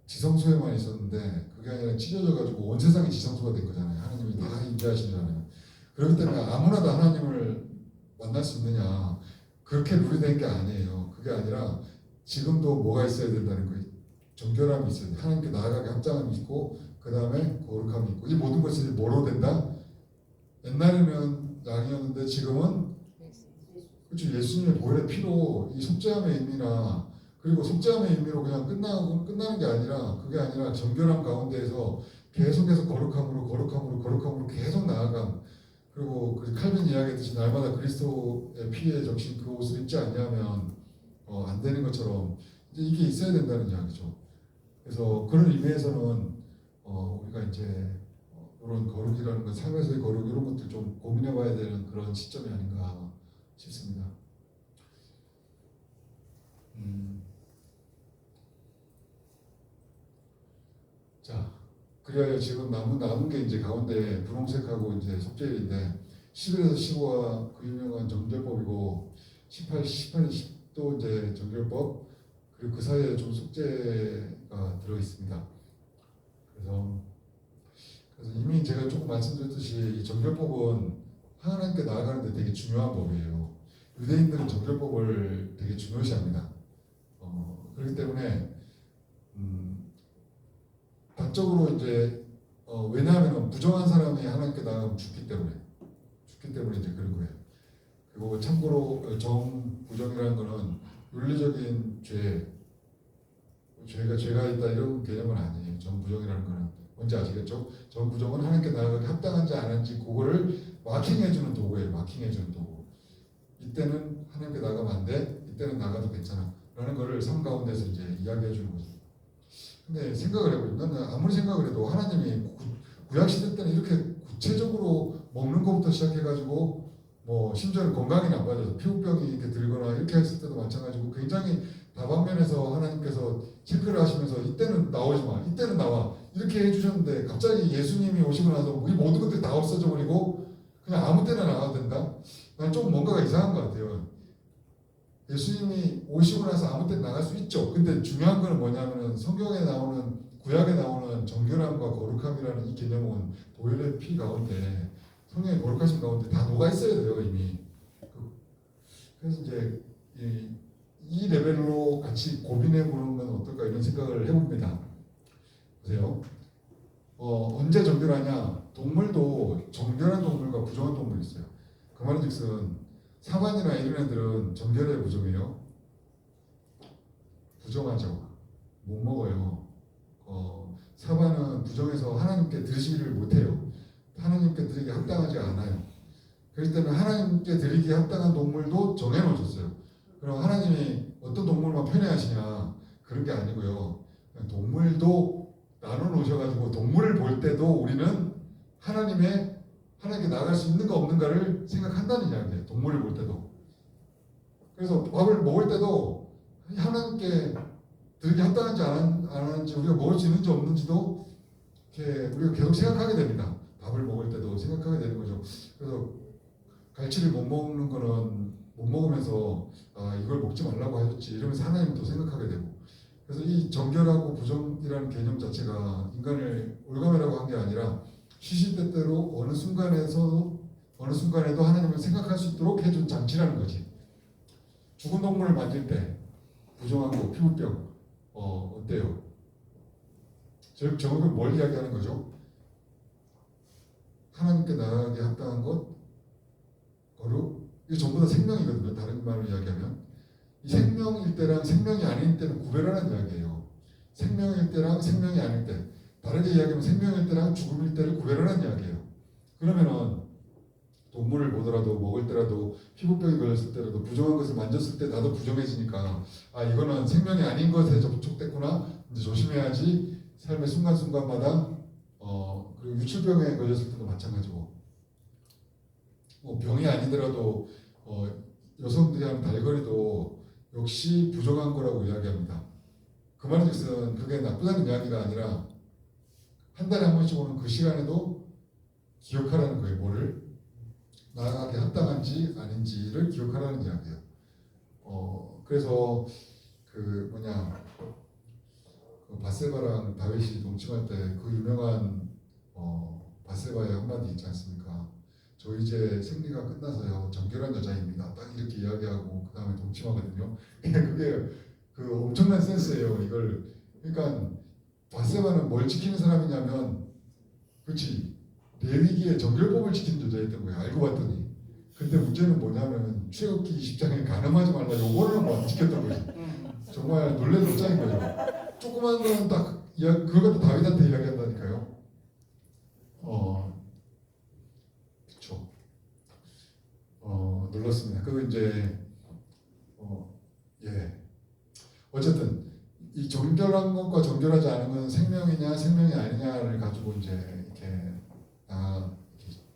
Speaker 1: 지성소에만 있었는데 그게 아니라 찢어져가지고 온 세상이 지성소가 된 거잖아요. 하나님이 다 임재하시잖아요. 그렇기 때문에 아무나 다 하나님을 만날 수 있느냐, 그렇게 룰이 된 게 아니에요. 그게 아니라 지금도 뭐가 있어야 된다는 거예요. 정결함이 있어야 돼. 하나님께 나아가게 합장함이 있고, 그 다음에 거룩함이 있고, 이 모든 것이 뭐로 된다? 옛날에는 양이었는데 지금은 그렇죠. 예수님의 보혈의 피로 이 속죄함의 의미나, 그리고 속죄함의 의미로 그냥 끝나는 게 아니라, 그게 아니라 정결함 가운데에서 계속해서 거룩함으로 계속 나아감. 그리고 그 칼빈 이야기했듯이 날마다 그리스도의 피에 적신 그 옷을 입지 않냐면 안 되는 것처럼 이제 이게 있어야 된다는 이야기죠. 그래서 그런 의미에서는 우리가 이제 이런 거룩이라는 것, 삶에서의 거룩 이런 것들 좀 고민해봐야 되는 그런 시점이 아닌가 싶습니다. 자, 그래야 지금 남은 게 이제 가운데 분홍색하고 이제 속죄일인데 11에서 15가 그 유명한 정결법이고 18, 10도 이제 정결법, 그리고 그 사이에 좀 속죄가 들어 있습니다. 그래서 이미 제가 조금 말씀드렸듯이 이 정결법은 하나님께 나아가는데 되게 중요한 법이에요. 유대인들은 정결법을 되게 중요시합니다. 그렇기 때문에 다적으로 이제 왜냐하면 부정한 사람이 하나님께 나아가면 죽기 때문에 이제 그런 거예요. 그리고 참고로 정부정이라는 거는 윤리적인 죄가 있다 이런 개념은 아니에요. 정부정이라는 거는 뭔지 아시겠죠? 정부정은 하나님께 나아가기 합당한지 안 한지 그거를 마킹해주는 도구예요. 마킹해주는 도구. 이때는 하나님께 나가면 안 돼. 이때는 나가도 괜찮아. 라는 거를 삶 가운데서 이제 이야기해주는 거죠. 근데 생각을 해보면 나는 아무리 생각을 해도 하나님이 구약시대 때는 이렇게 구체적으로 먹는 것부터 시작해가지고 뭐 심지어는 건강이 나빠져서 피부병이 이렇게 들거나 이렇게 했을 때도 마찬가지고 굉장히 다방면에서 하나님께서 체크를 하시면서 이때는 나오지 마, 이때는 나와 이렇게 해주셨는데 갑자기 예수님이 오시고 나서 이 모든 것들이 다 없어져 버리고 그냥 아무 때나 나가도 된다? 난 좀 뭔가가 이상한 것 같아요. 예수님이 오시고 나서 아무 때나 나갈 수 있죠. 근데 중요한 거는 뭐냐면은 성경에 나오는 구약에 나오는 정결함과 거룩함이라는 이 개념은 보혈의 피 가운데 성령의 거룩하신 가운데 다 녹아 있어야 돼요 이미. 그래서 이제 이 레벨로 같이 고민해 보는 건 어떨까 이런 생각을 해봅니다. 보세요. 언제 정결하냐? 동물도 정결한 동물과 부정한 동물이 있어요. 그 말은즉슨 사반이나 이런 애들은 정결의 부정이에요. 부정하죠. 못 먹어요. 사바는 부정해서 하나님께 드리지를 못해요. 하나님께 드리기 합당하지 않아요. 그렇기 때문에 하나님께 드리기 합당한 동물도 정해놓으셨어요. 그럼 하나님이 어떤 동물만 편애하시냐? 그런 게 아니고요. 동물도 나눠놓으셔가지고 동물을 볼 때도 우리는 하나님께 나아갈 수 있는가 없는가를 생각한다는 이야기예요. 동물을 볼 때도. 그래서 밥을 먹을 때도 하나님께 드리기 합당한지 안 하는지 우리가 먹을 수 있는지 없는지도 이렇게 우리가 계속 생각하게 됩니다. 밥을 먹을 때도 생각하게 되는 거죠. 그래서 갈치를 못 먹는 거는 못 먹으면서 이걸 먹지 말라고 하셨지 이러면서 하나님도 생각하게 되고 그래서 이 정결하고 부정이라는 개념 자체가 인간을 올가매라고 한 게 아니라 시시때때로 어느 순간에도 하나님을 생각할 수 있도록 해준 장치라는 거지. 죽은 동물을 만질 때 부정하고 피부병 어때요? 정확히 뭘 이야기하는 거죠? 하나님께 나아가게 합당한 것 거룩 이게 전부 다 생명이거든요. 다른 말로 이야기하면 이 생명일 때랑 생명이 아닌 때는 구별하는 이야기예요. 생명일 때랑 생명이 아닐 때 다르게 이야기하면 생명일 때랑 죽음일 때를 구별하는 이야기예요. 그러면은 동물을 보더라도 먹을 때라도 피부병이 걸렸을 때라도 부정한 것을 만졌을 때 나도 부정해지니까 이거는 생명이 아닌 것에 접촉됐구나 이제 조심해야지. 삶의 순간순간마다 그리고 유출병에 걸렸을 때도 마찬가지고 병이 아니더라도 여성들이 하는 달거리도 역시 부정한 거라고 이야기합니다. 그 말인즉슨 그게 나쁘다는 이야기가 아니라 한 달에 한 번씩 오는 그 시간에도 기억하라는 거예요. 뭐를? 나아가게 합당한지 아닌지를 기억하라는 이야기예요. 그래서 그 바세바랑 다윗이 동침할 때 그 유명한 바세바의 한마디 있지 않습니까? 저 이제 생리가 끝나서요 정결한 여자입니다. 딱 이렇게 이야기하고 그 다음에 동침하거든요. 그게 그 엄청난 센스예요. 이걸 그러니까 바세바는 뭘 지키는 사람이냐면 그렇지 레위기의 정결법을 지키는 여자였던 거예요. 알고 봤더니. 근데 문제는 뭐냐면 출애굽기 20장에 간음하지 말라 요거를 뭐 안 지켰던 거지. 정말 놀랄 입장인 거죠. 조그만 거는 딱 그것도 다윗한테 이야기한다니까요. 그렇죠. 놀랐습니다. 그거 이제 예. 어쨌든 이 정결한 것과 정결하지 않은 것은 생명이냐 생명이 아니냐를 가지고 이제 이렇게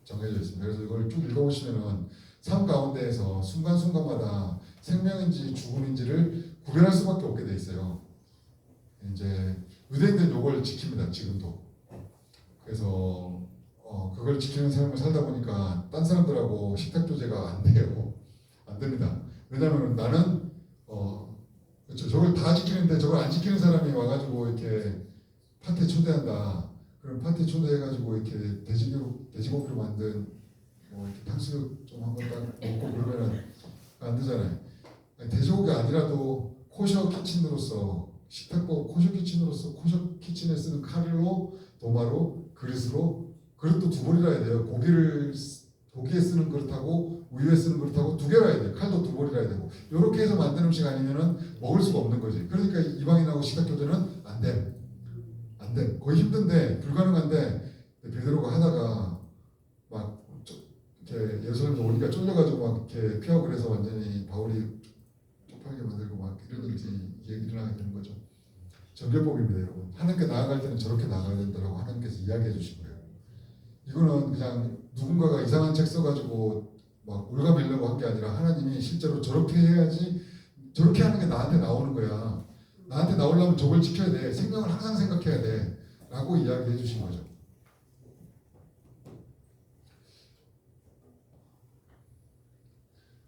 Speaker 1: 정해져 있습니다. 그래서 이걸 쭉 읽어보시면은 삶 가운데에서 순간순간마다 생명인지 죽음인지를 구별할 수밖에 없게 돼 있어요. 이제 유대인들은 이걸 지킵니다. 지금도. 그래서 그걸 지키는 삶을 살다 보니까 딴 사람들하고 식탁 교제가 안 돼요. 안 됩니다. 왜냐하면 나는 그렇죠. 저걸 다 지키는데 저걸 안 지키는 사람이 와가지고 이렇게 파티에 초대한다. 그럼 파티 초대해가지고 이렇게 돼지고기로 만든 이렇게 탕수육 좀 한번 딱 먹고 그러면은 안 되잖아요. 돼지고기 아니라도 코셔 키친으로서 식탁법 코셔 키친에 쓰는 칼로 도마로 그릇으로 그릇도 두 벌이라 해야 돼요. 고기에 쓰는 그릇하고 우유에 쓰는 그릇하고 두 개라 해야 돼요. 칼도 두 벌이라 해야 되고 이렇게 해서 만든 음식 아니면은 먹을 수가 없는 거지. 그러니까 이방인하고 식탁 교제는 안 돼. 거의 힘든데 불가능한데 베드로가 하다가 막 이렇게 예루살렘에서 오니까 쫄려가지고 막 이렇게 피하고 그래서 완전히 바울이 쪽팔리게 만들고 막 이런 일이 일어나게 되는 거죠. 정결법입니다, 여러분. 하나님께 나아갈 때는 저렇게 나아가야 된다고 하나님께서 이야기해 주신 거예요. 이거는 그냥 누군가가 이상한 책 써가지고 막 올가매려고 한 게 아니라 하나님이 실제로 저렇게 해야지 저렇게 하는 게 나한테 나오는 거야. 나한테 나오려면 저걸 지켜야 돼. 생명을 항상 생각해야 돼. 라고 이야기해 주신 거죠.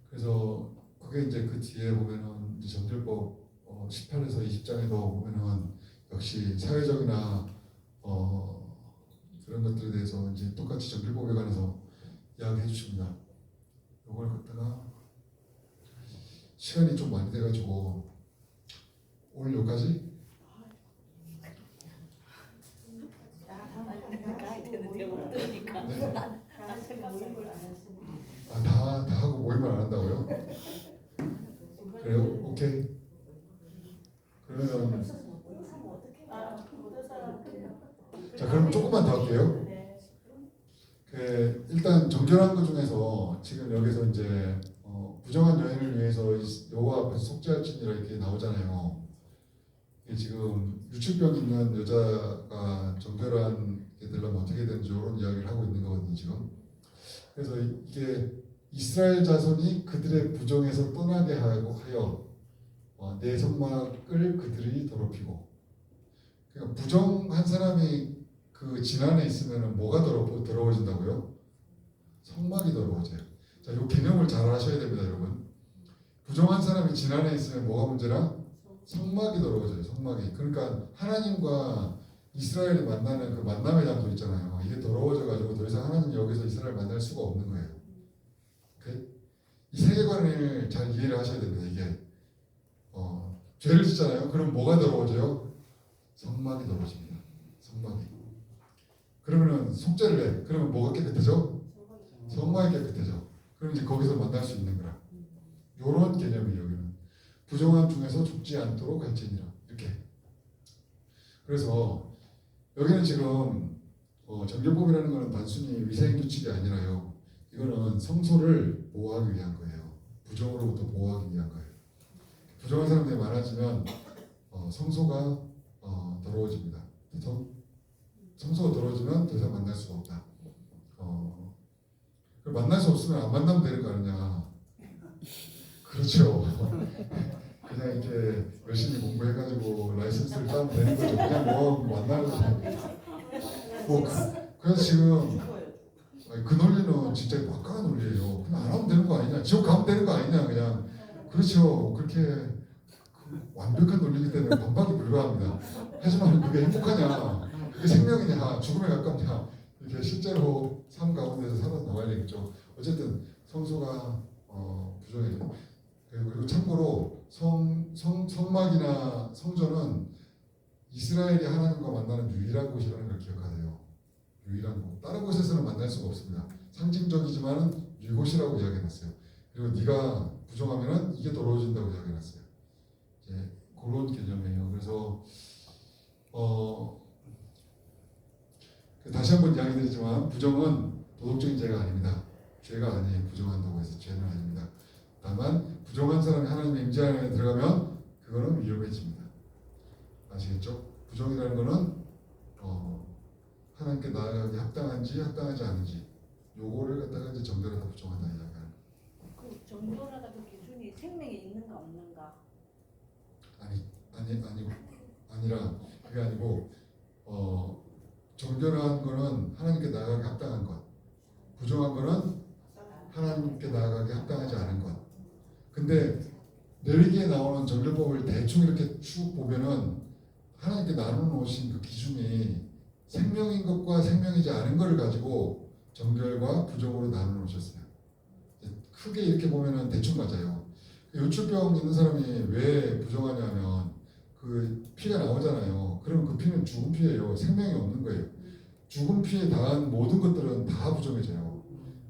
Speaker 1: 그래서 그게 이제 그 뒤에 보면은 이제 정결법 18에서 20장에도 보면은 역시 사회적이나 그런 것들에 대해서 이제 똑같이 정결법에 관해서 이야기해 주십니다. 이걸 갖다가 시간이 좀 많이 돼가지고 오늘 여기까지. 네. 다 하고 모임을 안 한다고요? 그래요? 오케이. 그러면 자, 그럼 조금만 더 할게요. 일단 정결한 것 중에서 지금 여기서 이제 부정한 여인을 위해서 여호와 앞에서 속죄할지니라 이렇게 나오잖아요. 이게 지금 유출병 있는 여자가 정결한 게 되려면 어떻게 되는지 이런 이야기를 하고 있는 거거든요 지금. 그래서 이게 이스라엘 자손이 그들의 부정에서 떠나게 하여 내 성막을 그들이 더럽히고, 그러니까 부정한 사람이 그 진안에 있으면 뭐가 더러워진다고요? 성막이 더러워져요. 자, 이 개념을 잘 아셔야 됩니다, 여러분. 부정한 사람이 진안에 있으면 뭐가 문제라? 성막이 더러워져요. 성막이. 그러니까 하나님과 이스라엘이 만나는 그 만남의 장소 있잖아요. 이게 더러워져가지고 더 이상 하나님 여기서 이스라엘 만날 수가 없는 거예요. 오케이? 이 세계관을 잘 이해를 하셔야 됩니다. 이게 죄를 짓잖아요. 그럼 뭐가 더러워져요? 성막이 더러워집니다. 성막이. 그러면은 속죄를 해. 그러면 뭐가 깨끗해져? 성막이 깨끗해져. 그럼 이제 거기서 만날 수 있는 거라. 요런 개념이에요. 여기는 부정함 중에서 죽지 않도록 할지니라. 이렇게. 그래서 여기는 지금 정결법이라는 것은 단순히 위생 규칙이 아니라요. 이거는 성소를 보호하기 위한 거예요. 부정으로부터 보호하기 위한 거예요. 부정한 사람들이 많아지면 성소가 더러워집니다. 성소가 더러워지면 더 이상 만날 수가 없다. 만날 수 없으면 안 만나면 되는 거 아니냐. 그렇죠. 그냥 이렇게 열심히 공부해가지고 라이선스를 따면 되는 거죠. 그냥 만나는 그래서 지금 그 논리는 진짜 막강한 논리예요. 그냥 안 하면 되는 거 아니냐. 지옥 가면 되는 거 아니냐. 그냥 그렇죠. 그렇게 완벽한 논리이기 때문에 반박이 불가합니다. 하지만 그게 행복하냐, 그게 생명이냐, 죽음에 가깝냐, 이렇게 실제로 삶 가운데서 살아나가야 되겠죠. 어쨌든 성소가 부정해져. 그리고 참고로 성막이나 성전은 이스라엘이 하나님과 만나는 유일한 곳이라는 걸 기억하세요. 유일한 곳. 다른 곳에서는 만날 수가 없습니다. 상징적이지만은 이곳이라고 이야기해놨어요. 그리고 네가 부정하면은 이게 더러워진다고 이야기해놨어요. 이제 그런 개념이에요. 그래서 다시 한번 이야기드리지만 부정은 도덕적인 죄가 아닙니다. 죄가 아니에요. 부정한다고 해서 죄는 아닙니다. 다만 부정한 사람이 하나님의 임재 안에 들어가면 그거는 위험해집니다. 아시겠죠? 부정이라는 거는 하나님께 나아가기 합당한지 합당하지 않은지 요거를 갖다가 이제 정결하다 부정하다 이야기하는.
Speaker 2: 그 정결하다 그 기준이 생명이 있는가 없는가?
Speaker 1: 아니라 그게 아니고 정결한 거는 하나님께 나아가기 합당한 것, 부정한 거는 하나님께 나아가기 합당하지 않은 것. 근데 레위기에 나오는 정결법을 대충 이렇게 쭉 보면은 하나님께 나눠놓으신 그 기준이 생명인 것과 생명이지 않은 것을 가지고 정결과 부정으로 나눠놓으셨어요. 크게 이렇게 보면은 대충 맞아요. 요출병 있는 사람이 왜 부정하냐면 그 피가 나오잖아요. 그러면 그 피는 죽은 피예요. 생명이 없는 거예요. 죽은 피에 닿은 모든 것들은 다 부정해져요.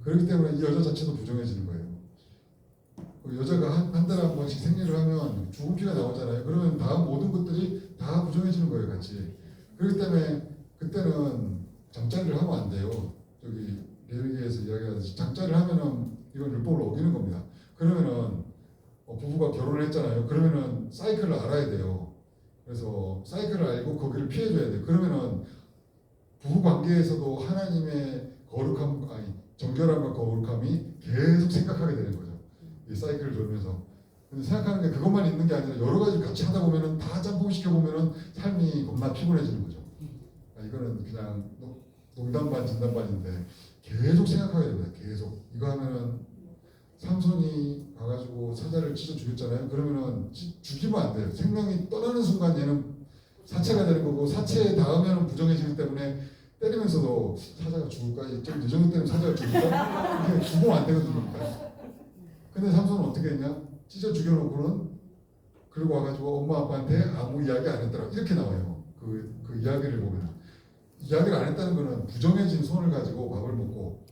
Speaker 1: 그렇기 때문에 이 여자 자체도 부정해지는 거예요. 그 여자가 한 달에 한 번씩 생리를 하면 죽은 피가 나오잖아요. 그러면 다음 모든 것들이 다 부정해지는 거예요, 같이. 그렇기 때문에 그때는 잠자리를 하면 안 돼요. 저기 레위기에서 이야기하듯이 잠자리를 하면은 이건 율법을 어기는 겁니다. 그러면은 부부가 결혼을 했잖아요. 그러면은 사이클을 알아야 돼요. 그래서 사이클을 알고 거기를 피해줘야 돼요. 그러면은 부부 관계에서도 하나님의 거룩함, 정결함과 거룩함이 계속 생각하게 되는 거죠. 이 사이클을 돌면서. 근데 생각하는 게 그것만 있는 게 아니라 여러 가지 같이 하다 보면은 다 짬뽕시켜 보면은 삶이 겁나 피곤해지는 거죠. 이거는 그냥 농담 반 진담 반인데 계속 생각하게 됩니다. 계속 이거 하면은 삼손이 가가지고 사자를 찢어 죽였잖아요. 그러면은 죽이면 안 돼요. 생명이 떠나는 순간 얘는 사체가 되는 거고 사체에 닿으면 부정해지기 때문에 때리면서도 사자가 죽을까? 좀 늦은 때문에 사자가 죽을까? 이게 죽으면 안 되거든요. 근데 삼손은 어떻게 했냐? 찢어 죽여놓고는 그리고 와가지고 엄마 아빠한테 아무 이야기 안 했더라. 이렇게 나와요. 그 이야기를 보면 이야기를 안 했다는 거는 부정해진 손을 가지고 밥을 먹고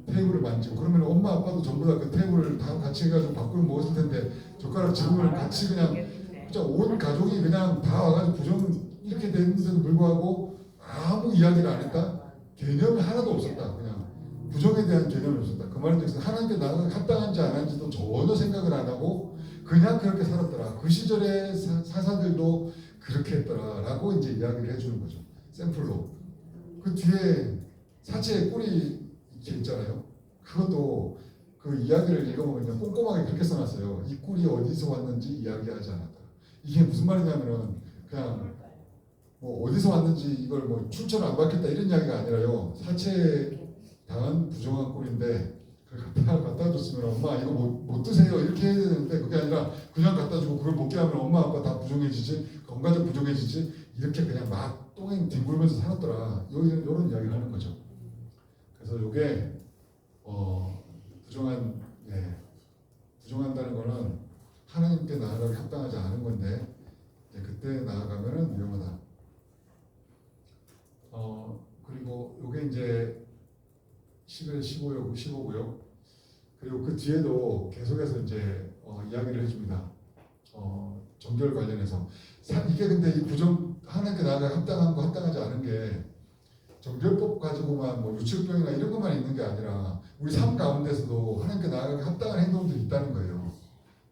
Speaker 1: 테이블을 만지고 그러면 엄마 아빠도 전부 다 그 테이블을 다 같이 해가지고 밥을 먹었을 텐데 젓가락 지금을 같이 그냥 온 가족이 그냥 다 와가지고 부정 이렇게 됐는데도 불구하고 아무 이야기를 안 했다. 개념이 하나도 없었다. 그냥 부정에 대한 개념이 없었다. 그 말은 즉슨 하나님께 나아가 합당한지 안 한지도 전혀 생각을 안 하고 그냥 그렇게 살았더라. 그 시절의 사사들도 그렇게 했더라라고 이제 이야기를 해주는 거죠. 샘플로. 그 뒤에 사체의 꿀이 이렇게 있잖아요. 그것도 그 이야기를 읽어보면 그냥 꼼꼼하게 그렇게 써놨어요. 이 꿀이 어디서 왔는지 이야기하지 않았다. 이게 무슨 말이냐면은 그냥 뭐 어디서 왔는지 이걸 뭐 출처를 안 밝혔다 이런 이야기가 아니라요. 사체에 당한 부정한 꿀인데 그걸 갖다 줬으면 엄마 이거 못 드세요 이렇게 해야 되는데 그게 아니라 그냥 갖다 주고 그걸 먹게 하면 엄마 아빠 다 부정해지지 건강적 부정해지지 이렇게 그냥 막 똥행 뒹굴면서 살았더라. 이런 이야기를 하는 거죠. 그래서 이게 부정한다는 거는 하나님께 나아가기 합당하지 않은 건데 이제 그때 나아가면은 위험하다. 그리고 이게 이제 11, 15고요. 그리고 그 뒤에도 계속해서 이제 이야기를 해줍니다. 정결 관련해서 이게 근데 이 하나님께 나아가 합당한 거 합당하지 않은 게 정결법 가지고만 뭐 유치병이나 이런 것만 있는 게 아니라 우리 삶 가운데서도 하나님께 나아가기 합당한 행동들이 있다는 거예요.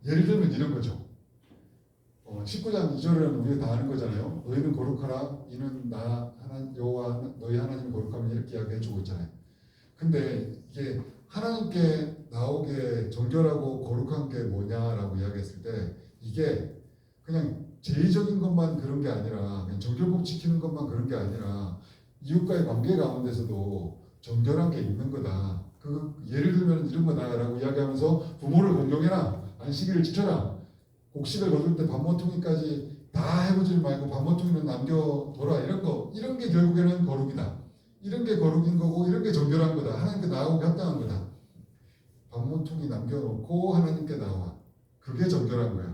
Speaker 1: 예를 들면 이런 거죠. 19장 2절은 우리가 다 아는 거잖아요. 너희는 거룩하라. 이는 나 여호와 너희 하나님 거룩하면 이렇게 이야기해주고 있잖아요. 근데 이게 하나님께 나오게 정결하고 거룩한 게 뭐냐라고 이야기했을 때 이게 그냥 제의적인 것만 그런 게 아니라 그냥 정결법 지키는 것만 그런 게 아니라 이웃과의 관계 가운데서도 정결한 게 있는 거다. 그 예를 들면 이런 거다라고 이야기하면서 부모를 공경해라. 안식일을 지켜라. 곡식을 거둘 때 반모퉁이까지 다 해보지 말고 반모퉁이는 남겨둬라. 이런 게 결국에는 거룩이다. 이런 게 거룩인 거고 이런 게 정결한 거다. 하나님께 나아오게 합당한 거다. 반모퉁이 남겨놓고 하나님께 나와. 그게 정결한 거야.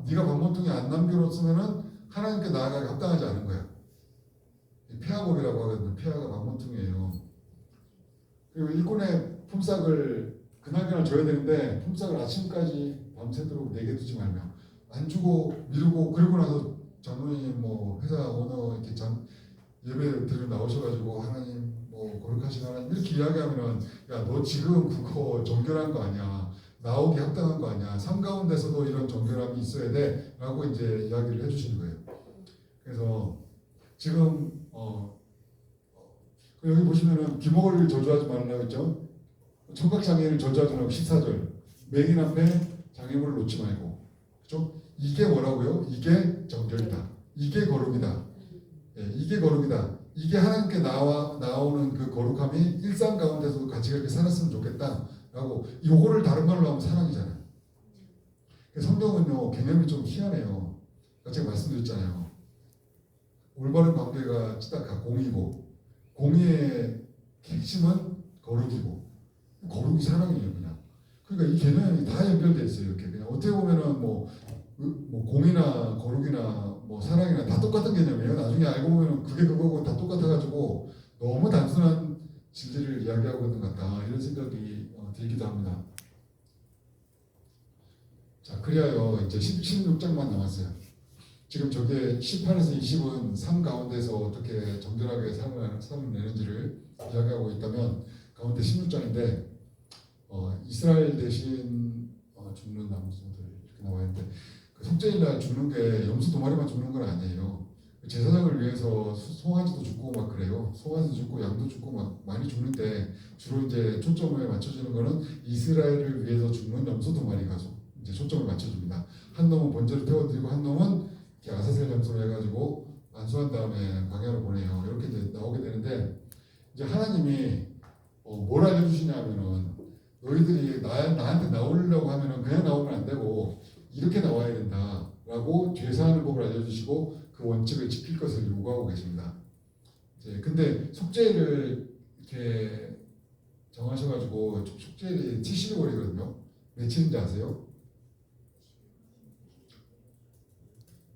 Speaker 1: 네가 반모퉁이 안 남겨놓으면은 하나님께 나아가기 합당하지 않은 거야. 폐하복이라고 하거든요. 폐하가 반모퉁이에요. 그리고 일꾼의 품삯을 그날그날 줘야 되는데 품삯을 아침까지 밤새도록 내게 두지 말며 안 주고 미루고 그러고 나서 장로님 뭐 회사 오너 이렇게 예배 드리러 나오셔가지고 하나님 뭐 거룩하신 하나님 이렇게 이야기하면은 야 너 지금 그거 정결한 거 아니야. 나오기 합당한 거 아니야. 삶 가운데서도 이런 정결함이 있어야 돼 라고 이제 이야기를 해주시는 거예요. 그래서 지금 여기 보시면은 귀머거리를 저주하지 말라고 했죠. 청각장애를 저주하지 말고 14절 맹인 앞에 장애물을 놓지 말고 그죠? 이게 뭐라고요? 이게 정결이다. 이게 거룩이다. 이게 거룩이다. 이게 하나님께 나오는 그 거룩함이 일상 가운데서도 같이 그렇게 살았으면 좋겠다라고 요거를 다른 말로 하면 사랑이잖아요. 성경은요 개념이 좀 희한해요. 제가 말씀드렸잖아요. 올바른 관계가 딱 공이고 공의의 핵심은 거룩이고 거룩이 사랑이에요 그냥. 그러니까 이 개념이 다 연결돼 있어요 이렇게 그냥 어떻게 보면은 뭐 공이나 거룩이나 뭐 사랑이나 다 똑같은 개념이에요. 나중에 알고 보면은 그게 그거고 다 똑같아가지고 너무 단순한 진리를 이야기하고 있는 것 같다 이런 생각이 들기도 합니다. 자 그리하여 이제 16장만 남았어요. 지금 저게 18에서 20은 삶 가운데서 어떻게 정결하게 삶을 내는지를 이야기하고 있다면 가운데 16장인데 이스라엘 대신 죽는 남자들 이렇게 나와 있는데 그 속죄일날 죽는 게 염소 2마리만 죽는 건 아니에요. 제사장을 위해서 송아지도 죽고 막 그래요. 송아지도 죽고 양도 죽고 막 많이 죽는데 주로 이제 초점을 맞춰주는 거는 이스라엘을 위해서 죽는 염소 2마리가 이제 초점을 맞춰줍니다. 한 놈은 번제를 태워드리고 한 놈은 아사셀 염소로 해가지고 안수한 다음에 광야로 보내요. 이렇게 이제 나오게 되는데 이제 하나님이 뭘 알려주시냐면은 너희들이 나한테 나오려고 하면은 그냥 나오면 안 되고 이렇게 나와야 된다라고 죄사하는 법을 알려주시고 그 원칙을 지킬 것을 요구하고 계십니다. 이제 근데 속죄일을 이렇게 정하셔가지고 속죄일이 70일이거든요. 며칠인지 아세요?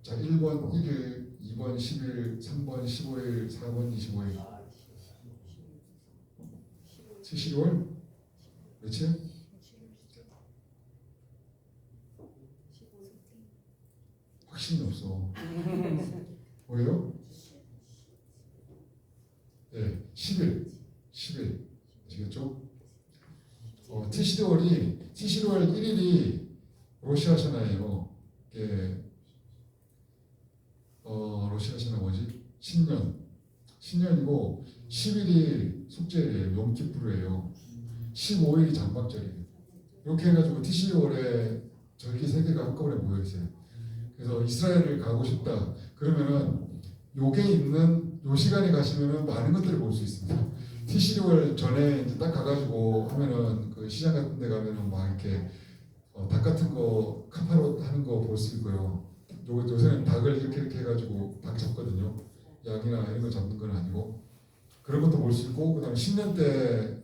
Speaker 1: 자, 1번 1일, 2번 10일, 3번 15일, 4번 25일. 70월? 며칠? 확신이 없어. 뭐예요? 예, 10일 아시겠죠? 티시리월 1일이 로시아샤나예요. 이게 로시아샤나 뭐지? 신년이고 10일이 속죄예요. 욤키푸르예요. 15일이 장막절이에요. 이렇게 해가지고 티시리월에 절기 3개가 한꺼번에 모여 있어요. 그래서 이스라엘을 가고 싶다. 그러면은 요게 있는 요 시간에 가시면은 많은 것들을 볼 수 있습니다. 티시리월 전에 이제 딱 가가지고 하면은 그 시장 같은 데 가면은 막 이렇게 닭 같은 거 카파로 하는 거 볼 수 있고요. 요새는 닭을 이렇게 해가지고 닭 잡거든요. 양이나 이런 거 잡는 건 아니고 그런 것도 볼 수 있고 그다음에 신년 때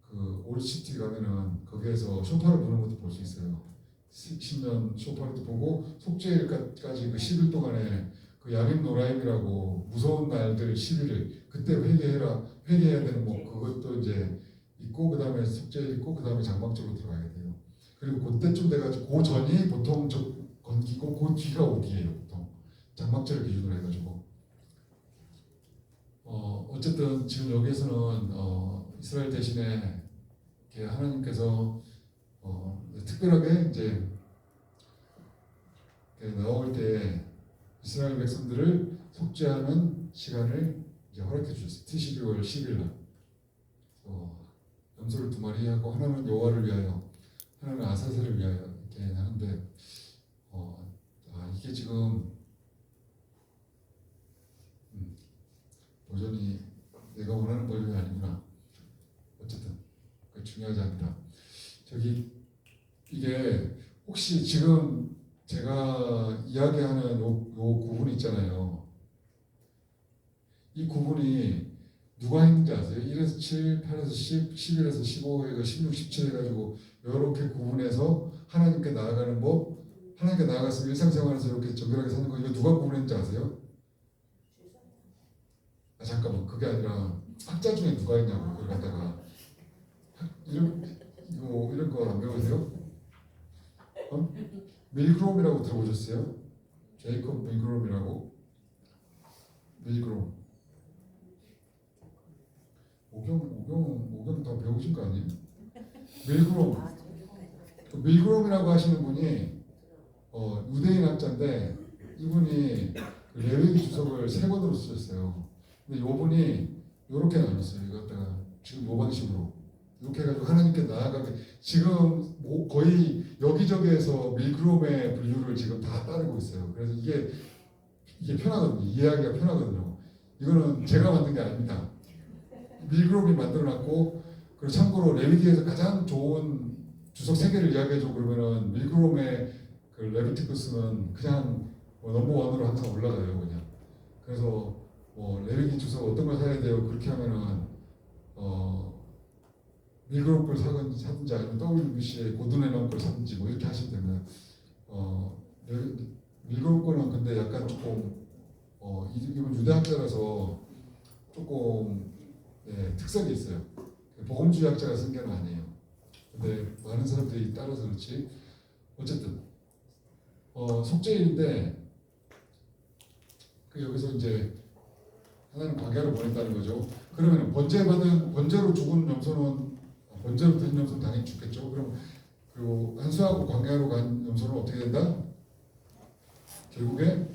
Speaker 1: 그 올시티 가면은 거기에서 쇼파를 보는 것도 볼 수 있어요. 신년 쇼파를 보고 속죄일까지 그 10일 동안에 그 야림 노라임이라고 무서운 날들 10일을 그때 회개해야 되는 뭐 그것도 이제 있고 그다음에 속죄일 있고 그다음에 장막절로 들어가야 돼요. 그리고 그때쯤 돼가지고 그 전이 보통 건기고 그 뒤가 오기예요. 보통 장막절 기준으로 해가지고 어쨌든 지금 여기에서는 이스라엘 대신에 이렇게 하나님께서 특별하게 이제 나올 때 이스라엘 백성들을 속죄하는 시간을 이제 허락해 주셨어요. 티시리월 10일 날. 염소를 2마리 하고 하나는 여호와를 위하여, 하나는 아사셀을 위하여 이렇게 하는데 이게 지금 도전이 내가 원하는 버전이 아니구나. 어쨌든 그 중요하지 않다. 이게 혹시 지금 제가 이야기하는 요 구분 있잖아요. 이 구분이 누가 했는지 아세요? 1에서 7, 8에서 10, 11에서 15, 16, 17 해가지고 이렇게 구분해서 하나님께 나아가는 법, 하나님께 나아가서 일상생활에서 이렇게 정결하게 사는 거 이거 누가 구분했는지 아세요? 잠깐만, 그게 아니라 학자 중에 누가 했냐고 그걸 갖다가 이런 거 안 배우세요? 밀그롬이라고 들어보셨어요? 제이콥 밀그롬이라고? 밀그롬. 오경 다 배우신 거 아니에요? 밀그롬이라고 하시는 분이 유대인 학자인데 이분이 그 레위기 주석을 3권으로 쓰셨어요. 근데 이분이 이렇게 나눴어요. 이거 갖다가 지금 요 방식으로 이렇게 해가지고 하나님께 나아가게 지금 거의 여기저기에서 밀그롬의 분류를 지금 다 따르고 있어요. 그래서 이게 편하거든요. 이해하기가 편하거든요. 이거는 제가 만든 게 아닙니다. 밀그롬이 만들어놨고 그리고 참고로 레위기에서 가장 좋은 주석 3개를 이야기해줘 그러면은 밀그롬의 그 레비티쿠스는 그냥 넘버원으로 항상 올라가요. 그냥. 그래서 레위기 주석 어떤 걸 사야 돼요? 그렇게 하면은 밀그롬 걸 사든지 아니면 WBC의 고든앤런 걸 사든지 뭐 이렇게 하시면 됩니다. 밀그롬 거는 근데 약간 조금 이분 유대학자라서 조금 특색이 있어요. 복음주의 학자가 쓴 게 아니에요. 근데 많은 사람들이 따라서 그렇지. 어쨌든 속죄일인데 여기서 이제 하나님 광야로 보냈다는 거죠. 그러면 번제로 죽은 염소는 번제로 된 염소는 당연히 죽겠죠. 그리고 한수하고 광야로 간 염소는 어떻게 된다? 결국에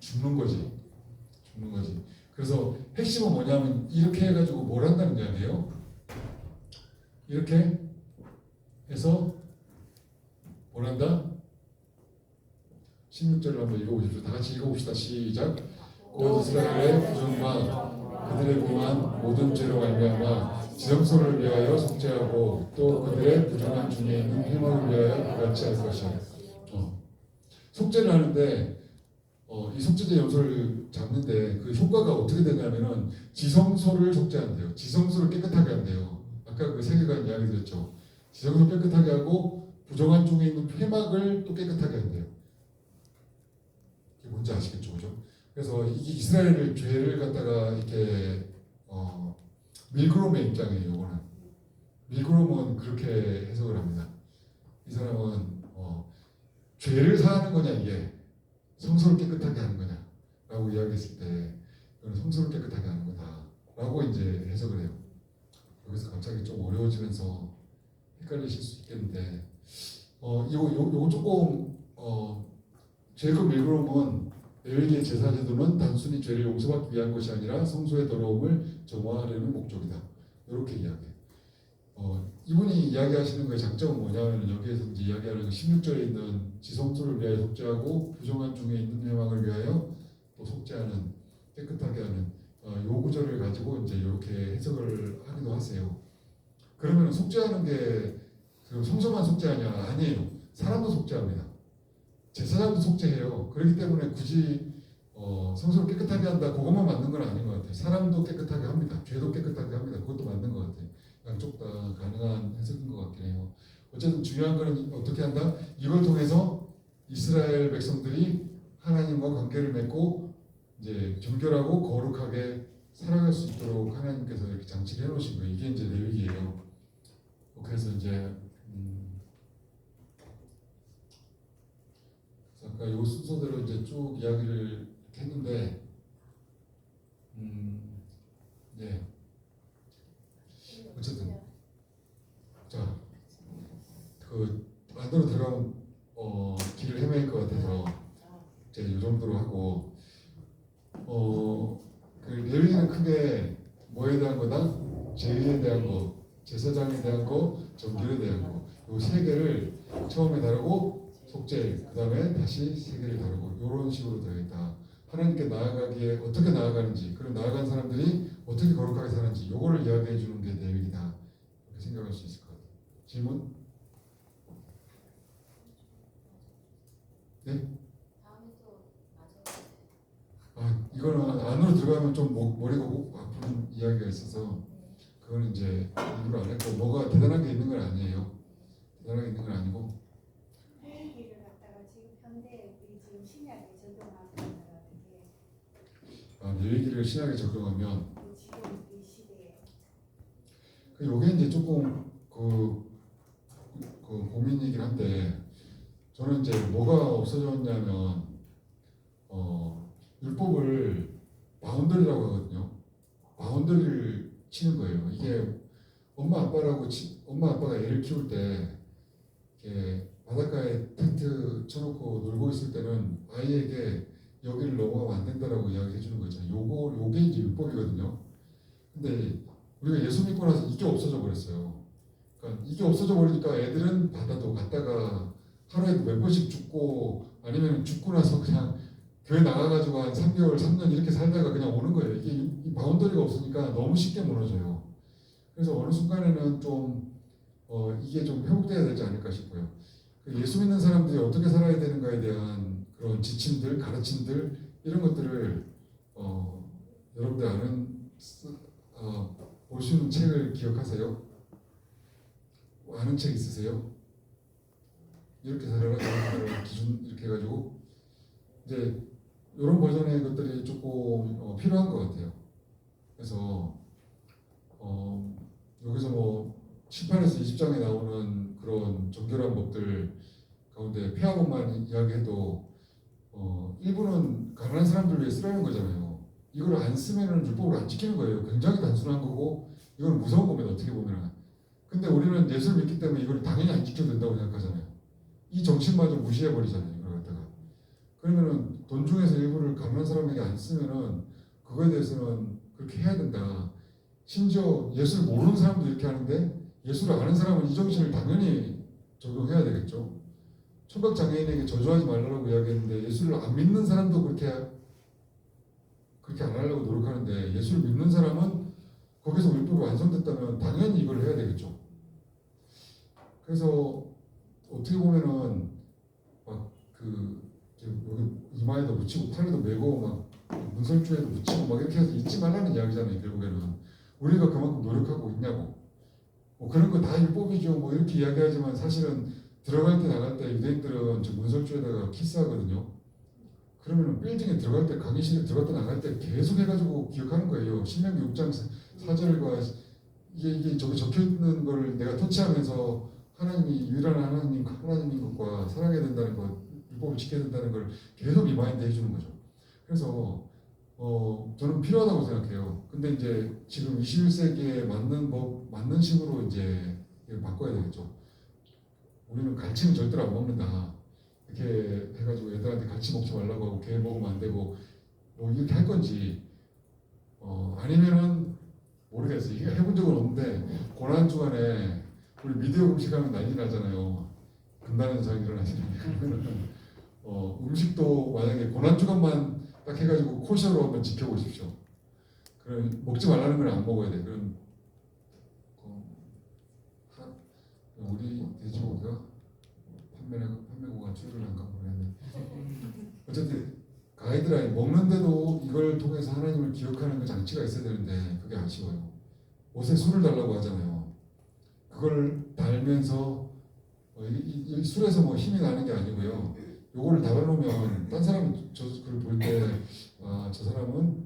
Speaker 1: 죽는 거지. 그래서 핵심은 뭐냐면 이렇게 해가지고 뭘 한다는 게 아니에요. 이렇게 해서 뭘 한다? 16절을 한번 읽어보십시오. 다 같이 읽어봅시다. 시작. 곧 이스라엘의 부정과 그들의 공한 모든 죄로 말미암아 지성소를 위하여 속죄하고 또 그들의 부정한 중에 있는 회막을 위하여 그같이 할 것이야. 속죄를 하는데 이 속죄제 염소를 잡는데 그 효과가 어떻게 되냐면은 지성소를 속죄한대요. 지성소를 깨끗하게 한대요. 아까 그 세계관 이야기 드렸죠. 지성소 깨끗하게 하고 부정한 중에 있는 회막을 또 깨끗하게 한대요. 이게 뭔지 아시겠죠, 그죠? 그래서 이게 이스라엘의 죄를 갖다가 이렇게 밀그롬의 입장이에요. 이거는 밀그롬은 그렇게 해석을 합니다. 이 사람은 죄를 사하는 거냐 이게 성소를 깨끗하게 하는 거냐라고 이야기했을 때 이건 성소를 깨끗하게 하는 거다라고 이제 해석을 해요. 여기서 갑자기 좀 어려워지면서 헷갈리실 수 있겠는데 요거 조금 제이콥 밀그롬은 레위기의 제사 제도는 단순히 죄를 용서받기 위한 것이 아니라 성소의 더러움을 정화하려는 목적이다. 이렇게 이야기해요. 이분이 이야기하시는 거의 장점은 뭐냐면 여기에서 이제 이야기하는 16절에 있는 지성소를 위하여 속죄하고 부정한 중에 있는 회망을 위하여 또 속죄하는 깨끗하게 하는 요 구절을 가지고 이제 이렇게 해석을 하기도 하세요. 그러면 속죄하는 게 성소만 속죄하냐? 아니에요. 사람도 속죄합니다. 제사장도 속죄해요. 그렇기 때문에 굳이 성소를 깨끗하게 한다 그것만 맞는 건 아닌 것 같아요. 사람도 깨끗하게 합니다. 죄도 깨끗하게 합니다. 그것도 맞는 것 같아요. 양쪽 다 가능한 해석인 것 같긴 해요. 어쨌든 중요한 거는 어떻게 한다? 이걸 통해서 이스라엘 백성들이 하나님과 관계를 맺고 이제 정결하고 거룩하게 살아갈 수 있도록 하나님께서 이렇게 장치를 해놓으신 거예요. 이게 이제 레위기예요. 그래서 이제 아까 요 순서대로 이제 쭉 이야기를 했는데, 네. 어쨌든 자, 그 안으로 들어가면 길을 헤매일 것 같아서 이제 이 정도로 하고, 그 레위기는 크게 뭐에 대한 거다? 제의에 대한 거, 제사장에 대한 거, 정결에 대한 거, 요 세 개를 처음에 다루고 속죄, 그 다음에 다시 세 개를 다루고 이런 식으로 되어 있다. 하나님께 나아가기에 어떻게 나아가는지, 그리고 나아간 사람들이 어떻게 거룩하게 사는지 요거를 이야기해 주는 게 레위기다. 이렇게 생각할 수 있을 것 같아요. 질문? 네? 이거는 안으로 들어가면 좀 머리가 아픈 이야기가 있어서 그거는 이제 일부러 안 했고, 뭐가 대단한 게 있는 건 아니에요. 대단한 게 있는 건 아니고.
Speaker 2: 레위기를 갖다가 지금 현대 우리 지금 신약에 적용하면 어떻게
Speaker 1: 레위기를 신약에 적용하면
Speaker 2: 지금 이 시대에
Speaker 1: 요게 이제 조금 그 고민이긴 한데, 저는 이제 뭐가 없어졌냐면 율법을 바운더리라고 하거든요. 바운더리를 치는 거예요. 이게 엄마 아빠가 애를 키울 때 이렇게 바닷가에 텐트 쳐놓고 놀고 있을 때는 아이에게 여기를 넘어가면 안 된다라고 이야기해 주는 거 있잖아요. 요게 이제 율법이거든요. 근데 우리가 예수 믿고 나서 이게 없어져 버렸어요. 그러니까 이게 없어져 버리니까 애들은 바다도 갔다가 하루에 몇 번씩 죽고, 아니면 죽고 나서 그냥 교회 나가가지고 한 3개월, 3년 이렇게 살다가 그냥 오는 거예요. 이게 이 바운더리가 없으니까 너무 쉽게 무너져요. 그래서 어느 순간에는 좀 이게 좀 회복돼야 되지 않을까 싶어요. 예수 믿는 사람들이 어떻게 살아야 되는가에 대한 그런 지침들, 가르침들 이런 것들을 여러분들 볼 수 있는 책을 기억하세요? 아는 책 있으세요? 이렇게 살아라, 저렇게 살아라, 기준 이렇게 해가지고 이제 이런 버전의 것들이 조금 필요한 것 같아요. 그래서 여기서 뭐 18에서 20장에 나오는 그런 정결한 법들 가운데 폐하법만 이야기해도 일부는 가난한 사람들 위해 쓰라는 거잖아요. 이걸 안 쓰면은 율법을 안 지키는 거예요. 굉장히 단순한 거고 이건 무서운 겁니다. 어떻게 보면. 근데 우리는 예수를 믿기 때문에 이걸 당연히 안 지켜도 된다고 생각하잖아요. 이 정신마저 무시해 버리잖아요. 이걸 갖다가. 그러면은 돈 중에서 일부를 가난한 사람에게 안 쓰면은 그거에 대해서는 그렇게 해야 된다. 심지어 예수를 모르는 사람도 이렇게 하는데 예수를 아는 사람은 이 정신을 당연히 적용해야 되겠죠. 청각 장애인에게 저주하지 말라고 이야기했는데 예수를 안 믿는 사람도 그렇게 안 하려고 노력하는데, 예수를 믿는 사람은 거기서 율법이 완성됐다면 당연히 이걸 해야 되겠죠. 그래서 어떻게 보면은 여기 이마에도 묻히고 팔에도 메고 막 문설주에도 묻히고 막 이렇게 해서 잊지 말라는 이야기잖아요. 결국에는 우리가 그만큼 노력하고 있냐고. 뭐 그런 거 다 율법이죠. 뭐 이렇게 이야기하지만 사실은 들어갈 때 나갈 때 유대인들은 저 문설주에다가 키스하거든요. 그러면 빌딩에 들어갈 때, 강의실에 들어갔다 나갈 때 계속 해가지고 기억하는 거예요. 신명기 6장 4절과 이게 저기 적혀 있는 걸 내가 터치하면서 하나님이 유일한 하나님인 것과 사랑해야 된다는 것, 율법을 지켜야 된다는 걸 계속 리마인드 해주는 거죠. 그래서 저는 필요하다고 생각해요. 근데 이제 지금 21세기에 맞는 법, 맞는 식으로 이제 이걸 바꿔야 되겠죠. 우리는 갈치는 절대로 안 먹는다. 이렇게 해가지고 애들한테 갈치 먹지 말라고 하고 게 먹으면 안 되고 뭐 이렇게 할 건지 아니면은 모르겠어요. 이게 해본 적은 없는데 고난주간에 우리 미디어 음식하면 난리 나잖아요. 금단의 현상이 일어나시는데 그러면은 음식도 만약에 고난주간만 딱 해가지고 코셔로 한번 지켜보십시오. 그럼 먹지 말라는 건 안 먹어야 돼. 그럼 우리 돼지고기가 판매고가 줄을한가 모르겠네. 어쨌든 가이드라인 먹는데도 이걸 통해서 하나님을 기억하는 그 장치가 있어야 되는데 그게 아쉬워요. 옷에 술을 달라고 하잖아요. 그걸 달면서 이 술에서 뭐 힘이 나는 게 아니고요. 요거를 달아놓으면 딴 사람이 그걸 볼 때 저 사람은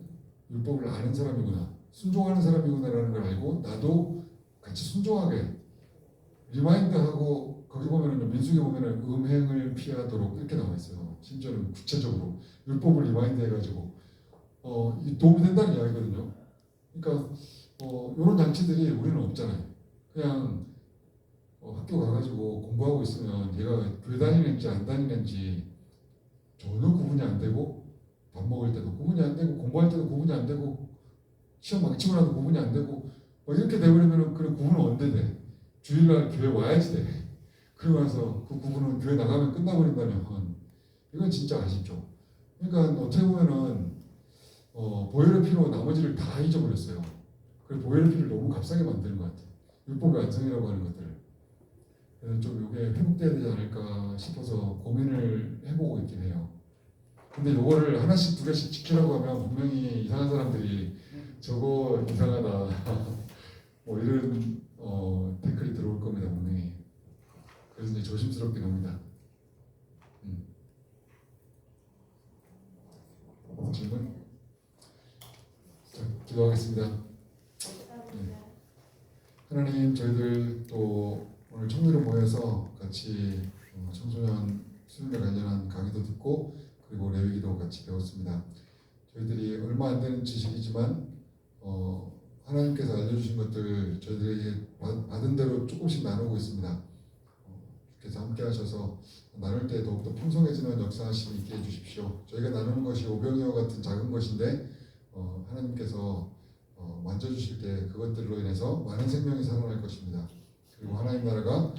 Speaker 1: 율법을 아는 사람이구나, 순종하는 사람이구나라는 걸 알고 나도 같이 순종하게 리마인드하고 거기 보면은 민수기 보면은 음행을 피하도록 이렇게 나와 있어요. 심지어는 구체적으로 율법을 리마인드 해가지고 이 도움이 된다는 이야기거든요. 그러니까 이런 장치들이 우리는 없잖아요. 그냥 학교 가가지고 공부하고 있으면 얘가 교회 다니는지 안 다니는지 전혀 구분이 안 되고 밥 먹을 때도 구분이 안 되고 공부할 때도 구분이 안 되고 시험 망치고 나도 구분이 안 되고 이렇게 돼버리면 그런 구분은 언제 돼? 주일날 교회 와야지 돼. 그러고 나서 그 구분은 교회 나가면 끝나버린다면 이건 진짜 아쉽죠. 그러니까 어떻게 보면은 보혈의 피로 나머지를 다 잊어버렸어요. 그래서 보혈의 피를 너무 값싸게 만드는 것 같아요. 율법의 완성이라고 하는 것들을. 그래서 좀 이게 회복돼야 되지 않을까 싶어서 고민을 해보고 있긴 해요. 근데 요거를 하나씩 두 개씩 지키라고 하면 분명히 이상한 사람들이 저거 이상하다 뭐 이런 댓글이 들어올 겁니다 분명히. 그래서 이제 조심스럽긴 합니다. 질문? 자, 기도하겠습니다. 하나님, 저희들 또 오늘 청년을 모여서 같이 청소년 수련에 관련한 강의도 듣고 그리고 레위기도 같이 배웠습니다. 저희들이 얼마 안 되는 지식이지만 하나님께서 알려주신 것들 저희들에게 받은 대로 조금씩 나누고 있습니다. 주께서 함께 하셔서 나눌 때 더욱더 풍성해지는 역사하심 있게 해주십시오. 저희가 나누는 것이 오병이와 같은 작은 것인데 하나님께서 만져주실 때 그것들로 인해서 많은 생명이 살아날 것입니다. 그리고 하나님 나라가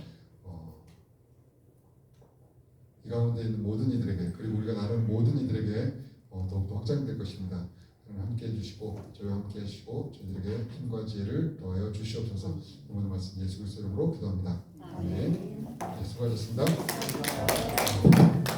Speaker 1: 이 가운데 있는 모든 이들에게 그리고 우리가 나누는 모든 이들에게 더욱더 확장될 것입니다. 함께 해주시고 저희와 함께 해주시고 저희들에게 힘과 지혜를 더하여 주시옵소서. 오늘 말씀 예수 그리스도 이름으로 기도합니다. 아멘. 네, 수고하셨습니다.